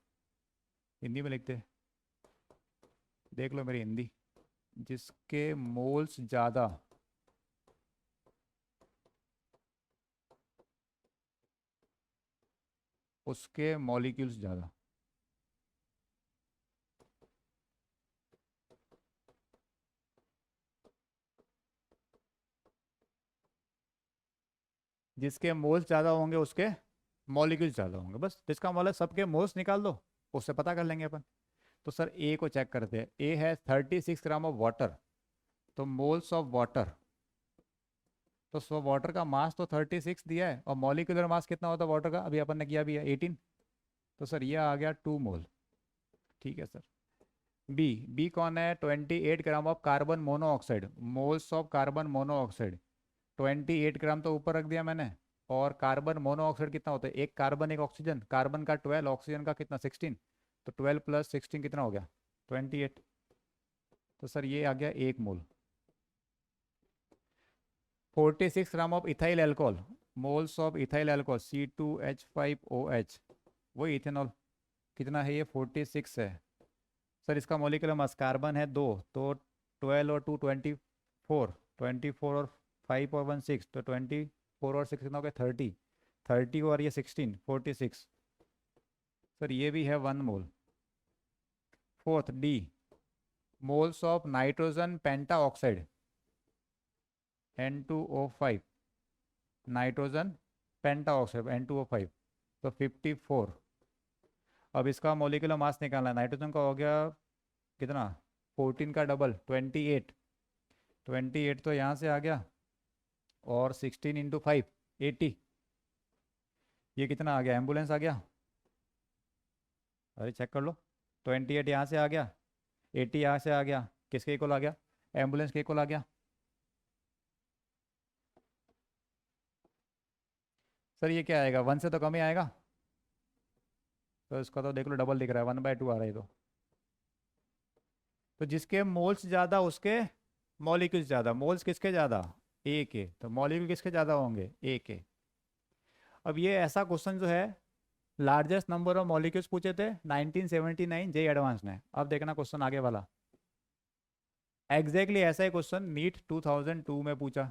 हिंदी में लिखते, देख लो मेरी हिंदी, जिसके मोल्स ज्यादा उसके मॉलिक्यूल्स ज्यादा। जिसके मोल्स ज़्यादा होंगे उसके मॉलिक्यूल्स ज़्यादा होंगे, बस जिसका मतलब सबके मोल्स निकाल दो, उससे पता कर लेंगे अपन। तो सर ए को चेक करते हैं, ए है 36 ग्राम ऑफ वाटर, तो मोल्स ऑफ वाटर, तो सो वाटर का मास तो 36 दिया है, और मॉलिक्यूलर मास कितना होता है वाटर का, अभी अपन ने किया भी है 18, तो सर ये आ गया 2 मोल। ठीक है सर। बी, बी कौन है, 28 gram of carbon monoxide, moles of carbon monoxide, 28 ग्राम तो ऊपर रख दिया मैंने, और कार्बन मोनोऑक्साइड कितना होता है, एक कार्बन एक ऑक्सीजन, कार्बन का 12, ऑक्सीजन का कितना 16, तो 12 + 16 कितना हो गया 28, तो सर ये आ गया 1 मोल। 46 gram of ethyl alcohol, moles of ethyl alcohol C2H5OH, वही इथेनॉल, कितना है ये 46 है। सर इसका मॉलिक्यूलर मास, कार्बन है 2, तो 12 और 2 24, 24 और 5 और 1 6, तो 24 और 6 कितना हो गया 30, 30 और ये 16 46, सर ये भी है 1 mole. Fourth D, moles of nitrogen penta oxide N2O5, nitrogen penta oxide N2O5, तो 54। अब इसका मॉलिक्यूलर मास निकालना है, नाइट्रोजन का हो गया कितना 14 का डबल 28, 28 तो यहाँ से आ गया, और 16 × 5 80, ये कितना आ गया, एम्बुलेंस आ गया, अरे चेक कर लो, 28 यहाँ से आ गया, 80 यहाँ से आ गया, किसके इक्वल आ गया, एम्बुलेंस के इक्वल आ गया। सर ये क्या आएगा, 1 से तो कम ही आएगा, तो इसका तो देख लो डबल दिख रहा है, 1/2 आ रहा है तो जिसके मोल्स ज़्यादा उसके मॉलिक्यूल्स ज़्यादा, मोल्स किसके ज़्यादा, ए के, तो मॉलिक्यूल किसके ज़्यादा होंगे, ए के। अब ये ऐसा क्वेश्चन जो है, लार्जेस्ट नंबर ऑफ मॉलिक्यूल्स पूछे थे 1979 जे एडवांस ने। अब देखना क्वेश्चन आगे वाला, एग्जैक्टली ऐसा ही क्वेश्चन नीट 2002 में पूछा,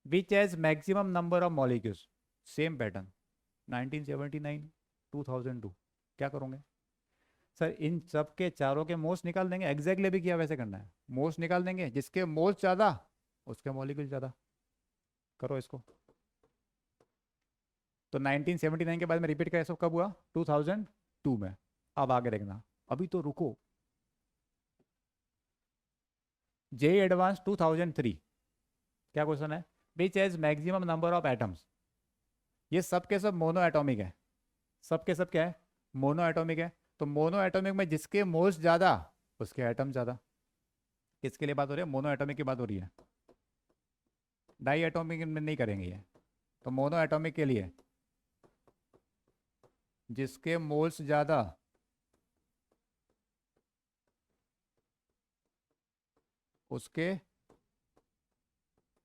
which has maximum number of molecules, same pattern 1979 2002, क्या करोगे सर, इन सब के चारों के मोल्स निकाल देंगे, एग्जैक्टली भी किया वैसे करना है, मोल्स निकाल देंगे, जिसके मोल्स ज़्यादा उसके मॉलिक्यूल ज़्यादा, करो इसको। तो 1979 के बाद में रिपीट कर, सब कब हुआ 2002 में। अब आगे देखना, अभी तो रुको, जे एडवांस 2003, क्या क्वेश्चन है, which has maximum number of atoms, ये सब के सब मोनो एटॉमिक है, सब के सब क्या है, मोनो एटॉमिक है, तो मोनो एटॉमिक में जिसके मोल्स ज़्यादा उसके एटम ज़्यादा, किसके लिए बात हो रही है, मोनो एटॉमिक की बात हो रही है, डाई एटॉमिक में नहीं करेंगे ये, तो मोनो एटॉमिक के लिए जिसके मोल्स ज़्यादा उसके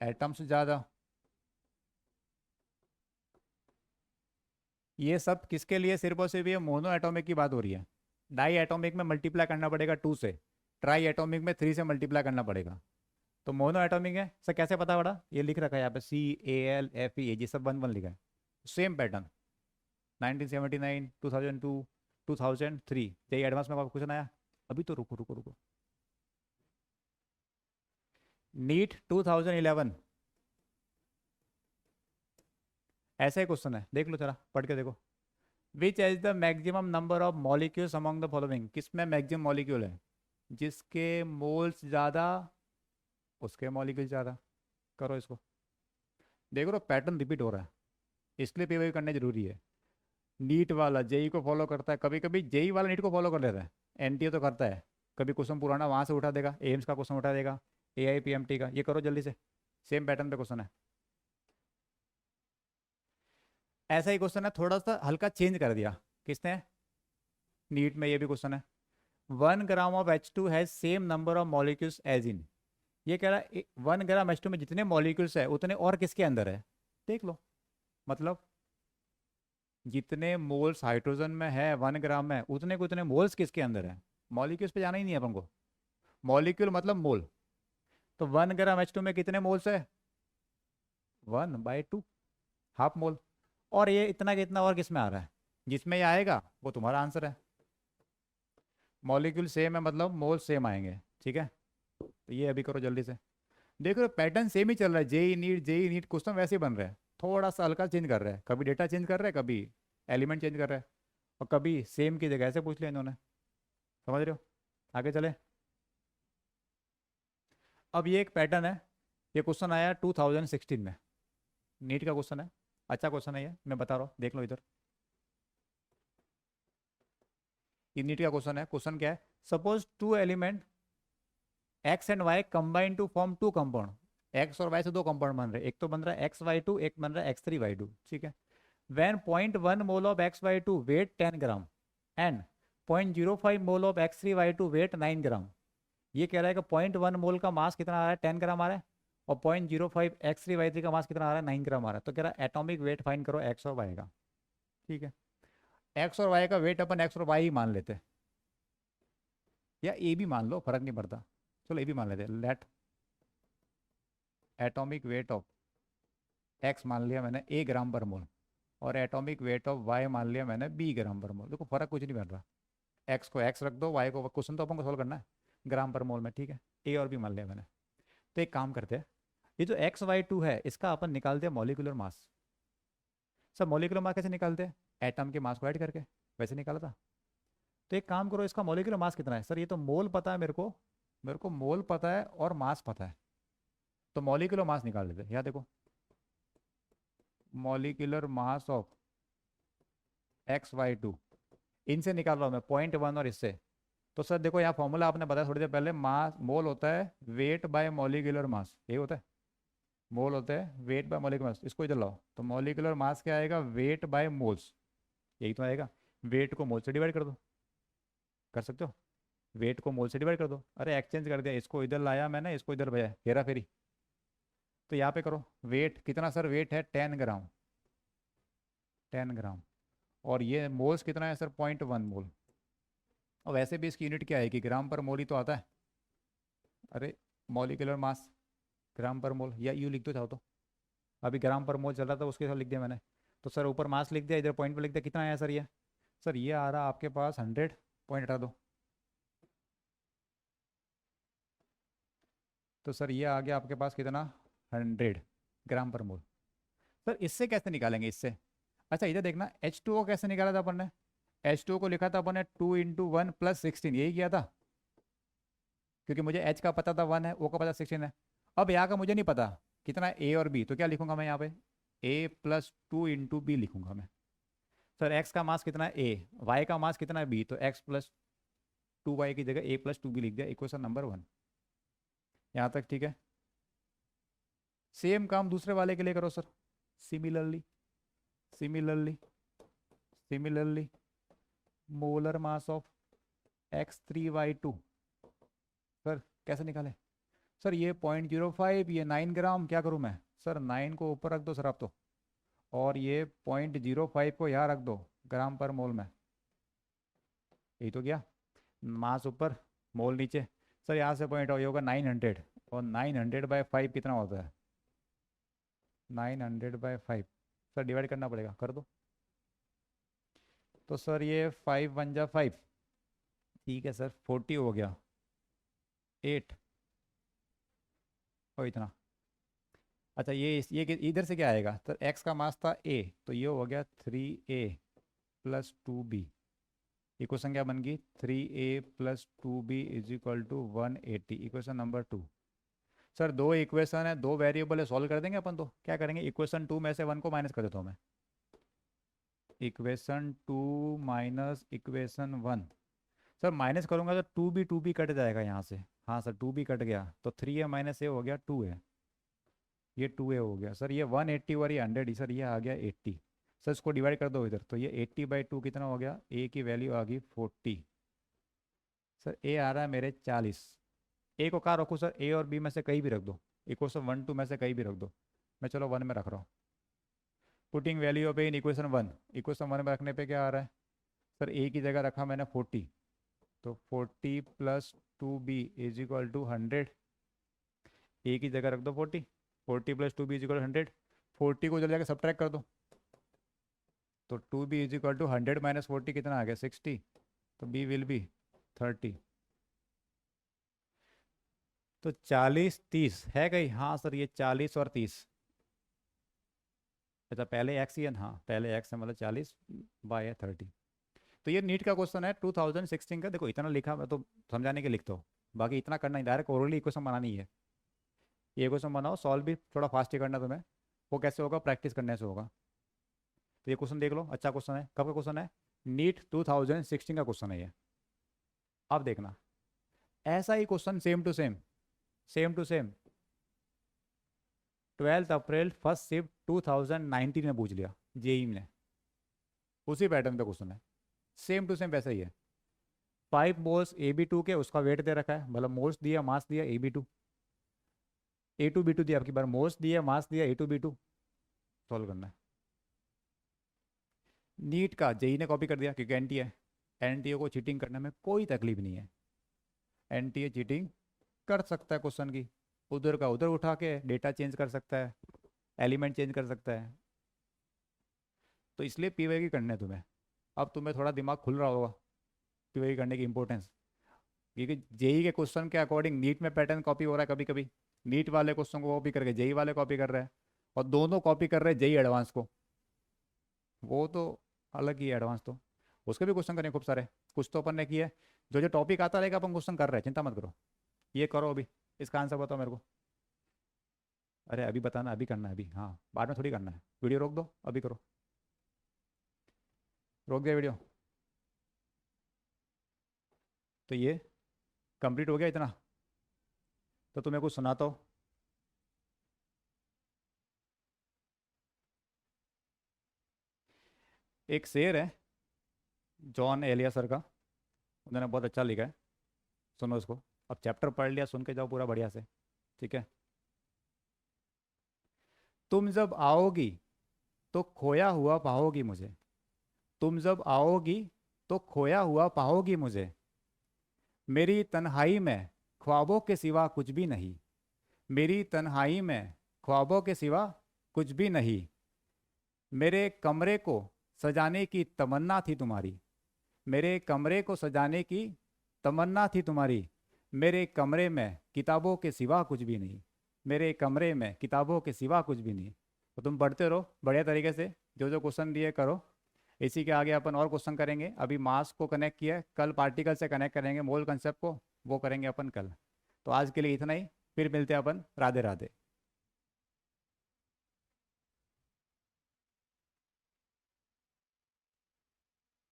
एटम्स ज़्यादा, ये सब किसके लिए, सिर्फ और सिर्फ ये मोनो एटॉमिक की बात हो रही है, डाई एटॉमिक में मल्टीप्लाई करना पड़ेगा 2 से, ट्राई एटॉमिक में 3 से मल्टीप्लाई करना पड़ेगा, तो मोनो एटॉमिक है सर, कैसे पता पड़ा, ये लिख रखा है यहाँ पे CALFE, ये सब 1 1 लिखा है, सेम पैटर्न 1979 2002 2003, यही एडवांस में आपको क्वेश्चन आया। अभी तो रुको रुको रुको, नीट 2011 ऐसा ही क्वेश्चन है, देख लो जरा पढ़ के देखो, which has the maximum number of molecules among the following, किसमें मैक्सिमम मॉलिक्यूल है, जिसके मोल्स ज़्यादा उसके मॉलिक्यूल ज़्यादा, करो इसको, देख लो पैटर्न रिपीट हो रहा है, इसलिए पीवाई करना जरूरी है। नीट वाला जेई को फॉलो करता है, कभी कभी जेई वाला नीट को फॉलो कर लेता है, एनटीए तो करता है, कभी क्वेश्चन पुराना वहां से उठा देगा, एम्स का क्वेश्चन उठा देगा, एआईपीएमटी का। ये करो जल्दी से, सेम पैटर्न पे क्वेश्चन है। ऐसा ही क्वेश्चन है, थोड़ा सा हल्का चेंज कर दिया किसने, नीट में ये भी क्वेश्चन है। 1 gram of H2 has same number of molecules as in. ये कह रहा है 1 ग्राम H2 में जितने मॉलिक्यूल्स है उतने और किसके अंदर है, देख लो। मतलब जितने मोल्स हाइड्रोजन में है 1 ग्राम में, उतने को उतने मोल्स किसके अंदर है। मॉलिक्यूल्स पे जाना ही नहीं है अपन को, मॉलिक्यूल मतलब मोल। तो 1 ग्राम H2 में कितने मोल्स है, 1/2, हाफ मोल। और ये इतना कितना और किस में आ रहा है, जिसमें ये आएगा वो तुम्हारा आंसर है। मॉलिक्यूल सेम है मतलब मोल सेम आएंगे, ठीक है। तो ये अभी करो जल्दी से। देख रहे हो पैटर्न सेम ही चल रहा है, जेई नीट क्वेश्चन वैसे ही बन रहे हैं, थोड़ा सा हल्का चेंज कर रहे हैं, कभी डेटा चेंज कर रहे हैं, कभी एलिमेंट चेंज कर रहे हैं, और कभी सेम की जगह ऐसे पूछ लिया इन्होंने। समझ रहे हो, आगे चले। अब ये एक पैटर्न है, ये क्वेश्चन आया 2016 में, नीट का क्वेश्चन है, अच्छा क्वेश्चन है ये, मैं बता रहा हूँ, देख लो इधर। ये नीट का क्वेश्चन है, क्वेश्चन क्या है, suppose two element X and Y combine to form two compound. X और वाई से दो कंपाउंड बन रहे हैं, एक तो बन रहा है XY2, एक बन रहा है X3Y2, ठीक है। when 0.1 mole of XY2 weight 10 ग्राम and 0.05 mole of X3Y2 weight 9 gram. ये कह रहा है कि 0.1 मोल का मास कितना आ रहा है, 10 ग्राम आ रहा है, और 0.05 X3Y3 का मास कितना आ रहा है, 9 ग्राम आ रहा है। तो कह रहा है एटॉमिक वेट फाइंड करो एक्स और वाई का, ठीक है। एक्स और वाई का वेट अपन एक्स और वाई ही मान लेते हैं, या ए भी मान लो, फर्क नहीं पड़ता, चलो ए भी मान लेते हैं। Let atomic weight of X मान लिया मैंने ए ग्राम पर मोल, और एटॉमिक वेट ऑफ वाई मान लिया मैंने बी ग्राम पर मोल। देखो फर्क कुछ नहीं पड़ रहा, एक्स को एक्स रख दो, वाई को, क्वेश्चन तो अपन को सोल्व करना है ग्राम पर मोल में, ठीक है। ए और बी मान लिया मैंने। तो एक काम करते हैं, ये जो XY2 है इसका अपन निकालते हैं molecular mass. Sir molecular mass कैसे निकालते हैं, एटम के मास को ऐड करके, वैसे निकाला था। तो एक काम करो, इसका मॉलिक्यूलर मास कितना है, सर ये तो मोल पता है मेरे को मोल पता है और मास पता है, तो मॉलिक्यूलर मास निकाल लेते हैं। यहाँ देखो, मॉलिक्यूलर मास ऑफ XY2, इनसे निकाल रहा हूँ मैं 0.1 और इससे। तो सर देखो यहाँ फॉर्मूला आपने बताया थोड़ी देर पहले, मास मोल होता है वेट बाय मॉलिक्यूलर मास, ये होता है, मोल होता है वेट बाय मॉलिक्यूलर मास। इसको इधर लाओ, तो मॉलिक्यूलर मास क्या आएगा, वेट बाय मोल्स, यही तो आएगा। वेट को मोल से डिवाइड कर दो, कर सकते हो, वेट को मोल से डिवाइड कर दो। अरे एक्सचेंज कर दिया, इसको इधर लाया मैंने, इसको इधर भेजा, हेरा फेरी। तो यहाँ पे करो, वेट कितना सर, वेट है 10 ग्राम, 10 ग्राम, और ये मोल्स कितना है सर, 0.1 मोल। और वैसे भी इसकी यूनिट क्या है कि ग्राम पर मोल ही तो आता है। अरे मॉलिक्यूलर मास ग्राम पर मोल, या यू लिख दो चाहो तो, अभी ग्राम पर मोल चल रहा था उसके साथ लिख दिया मैंने। तो सर ऊपर मास लिख दिया, इधर पॉइंट पर लिख दिया, कितना आया सर ये, सर ये आ रहा आपके पास 100, पॉइंट हटा दो। तो सर ये आ गया आपके पास कितना, 100 ग्राम पर मोल। सर इससे कैसे निकालेंगे, इससे, अच्छा इधर देखना, H2O कैसे निकाला था अपन ने, H2O को लिखा था अपन ने 2 × 1 + 16, यही किया था, क्योंकि मुझे H का पता था 1 है, O का पता 16 है। अब यहाँ का मुझे नहीं पता कितना A और B, तो क्या लिखूंगा मैं यहाँ पे, A+2 × B लिखूंगा मैं। सर X का मास कितना है A, Y का मास कितना है B, तो X+2Y की जगह A+2B लिख दिया, इक्वेशन नंबर 1। यहाँ तक ठीक है। सेम काम दूसरे वाले के लिए करो sir, similarly similarly similarly molar mass of X3Y2, sir कैसे निकाले, सर ये 0.05, ये 9 ग्राम, क्या करूँ मैं, सर 9 को ऊपर रख दो सर आप तो, और ये 0.05 को यहाँ रख दो ग्राम पर मोल में, यही तो गया, मास ऊपर मोल नीचे। सर यहाँ से पॉइंट आउट होगा 900, और 900/5 कितना होता है, 900/5, सर डिवाइड करना पड़ेगा, कर दो। तो सर ये 5 × 1 = 5, ठीक है सर, 40 हो गया, 8 और इतना। अच्छा ये इधर से क्या आएगा, तो x का मास था a, तो ये हो गया 3a+2b। इक्वेशन क्या बन गई, 3a+2b = 180, इक्वेशन नंबर 2। सर दो इक्वेशन है, दो वेरिएबल है, सॉल्व कर देंगे अपन, तो क्या करेंगे, इक्वेशन 2 में से 1 को माइनस कर देता हूँ मैं, equation 2 minus equation 1। Sir minus करूँगा तो टू बी कट जाएगा यहाँ से। हाँ सर, टू बी कट गया तो 3a माइनस ए हो गया 2a। ये 2a हो गया सर, ये 180 और ये 100 ही सर, ये आ गया 80। सर इसको डिवाइड कर दो इधर, तो ये 80/2 कितना हो गया, a की वैल्यू आ गई 40। सर a आ रहा है मेरे 40। a को कहाँ रखूँ सर, a और b में से कहीं भी रख दो, इक्वेशन 1 2 में से कहीं भी रख दो। मैं चलो 1 में रख रहा हूँ। Putting value of A in equation 1, equation 1 में रखने पे क्या आ रहा है सर, a की जगह रखा मैंने 40, तो 40 + 2b is equal to 100। a की जगह रख दो 40, 40 + 2b इज इक्वल 100। 40 को जल्दी जाकर सब्ट्रैक्ट कर दो, तो 2b is equal to 100 minus 40 कितना आ गया 60, तो b विल बी 30। तो 40 30 है कहीं, हाँ सर ये 40 और 30। अच्छा पहले x ही है ना, हाँ पहले x है, मतलब 40/30। तो ये नीट का क्वेश्चन है 2016 का। देखो इतना लिखा, मैं तो समझाने के लिखता हूँ, बाकी इतना करना ही, डायरेक्ट ओरली इक्वेशन बनानी है। ये क्वेश्चन बनाओ, सॉल्व भी थोड़ा फास्ट ही करना तुम्हें। वो कैसे होगा, प्रैक्टिस करने से होगा। तो ये क्वेश्चन देख लो, अच्छा क्वेश्चन है। कब का क्वेश्चन है, नीट 2016 का क्वेश्चन है ये। अब देखना ऐसा ही question same to same, same to same 12 April first shift 2019 में पूछ लिया जेई ने। उसी पैटर्न पे क्वेश्चन है, सेम टू सेम वैसा ही है। 5 मोल्स AB2 के, उसका वेट दे रखा है, मतलब मोल्स दिया मास दिया AB2, A2B2 दिया, आपकी बार मोल्स दिया मास दिया A2B2। सॉल्व करना है। नीट का जेई ने कॉपी कर दिया क्योंकि एनटीए है, एनटीए को चीटिंग करने में कोई तकलीफ नहीं है। एनटीए चीटिंग कर सकता है क्वेश्चन की, उधर का उधर उठा के डेटा चेंज कर सकता है, एलिमेंट चेंज कर सकता है। तो इसलिए पीवाई की करने है तुम्हें। अब तुम्हें थोड़ा दिमाग खुल रहा होगा पीवाई करने की इंपॉर्टेंस, क्योंकि जेई के क्वेश्चन के अकॉर्डिंग नीट में पैटर्न कॉपी हो रहा है कभी कभी। नीट वाले क्वेश्चन को कॉपी करके जेई वाले कॉपी कर रहे हैं, और दोनों कॉपी कर रहे हैं जेई एडवांस को। वो तो अलग ही एडवांस, तो उसके भी क्वेश्चन करने खूब सारे। कुछ तो अपन ने किया है, जो जो टॉपिक आता रहेगा अपन क्वेश्चन कर रहे हैं, चिंता मत करो। ये करो अभी, इसका आंसर बताओ मेरे को। अरे अभी बताना, अभी करना है अभी, हाँ बाद में थोड़ी करना है। वीडियो रोक दो, अभी करो। रोक दिया वीडियो, तो ये कंप्लीट हो गया इतना। तो तुम्हें कुछ सुनाता हूँ। एक शेर है जॉन एलिया सर का, उन्होंने बहुत अच्छा लिखा है, सुनो इसको। अब चैप्टर पढ़ लिया, सुन के जाओ पूरा बढ़िया से, ठीक है। तुम जब आओगी तो खोया हुआ पाओगी मुझे, तुम जब आओगी तो खोया हुआ पाओगी मुझे, मेरी तन्हाई में ख्वाबों के सिवा कुछ भी नहीं, मेरी तन्हाई में ख्वाबों के सिवा कुछ भी नहीं, मेरे कमरे को सजाने की तमन्ना थी तुम्हारी, मेरे कमरे को सजाने की तमन्ना थी तुम्हारी, मेरे कमरे में किताबों के सिवा कुछ भी नहीं, मेरे कमरे में किताबों के सिवा कुछ भी नहीं। तो तुम पढ़ते रहो बढ़िया तरीके से, जो जो क्वेश्चन दिए करो। इसी के आगे अपन और क्वेश्चन करेंगे। अभी मास को कनेक्ट किया है, कल पार्टिकल से कनेक्ट करेंगे मोल कंसेप्ट को, वो करेंगे अपन कल। तो आज के लिए इतना ही, फिर मिलते हैं अपन। राधे राधे।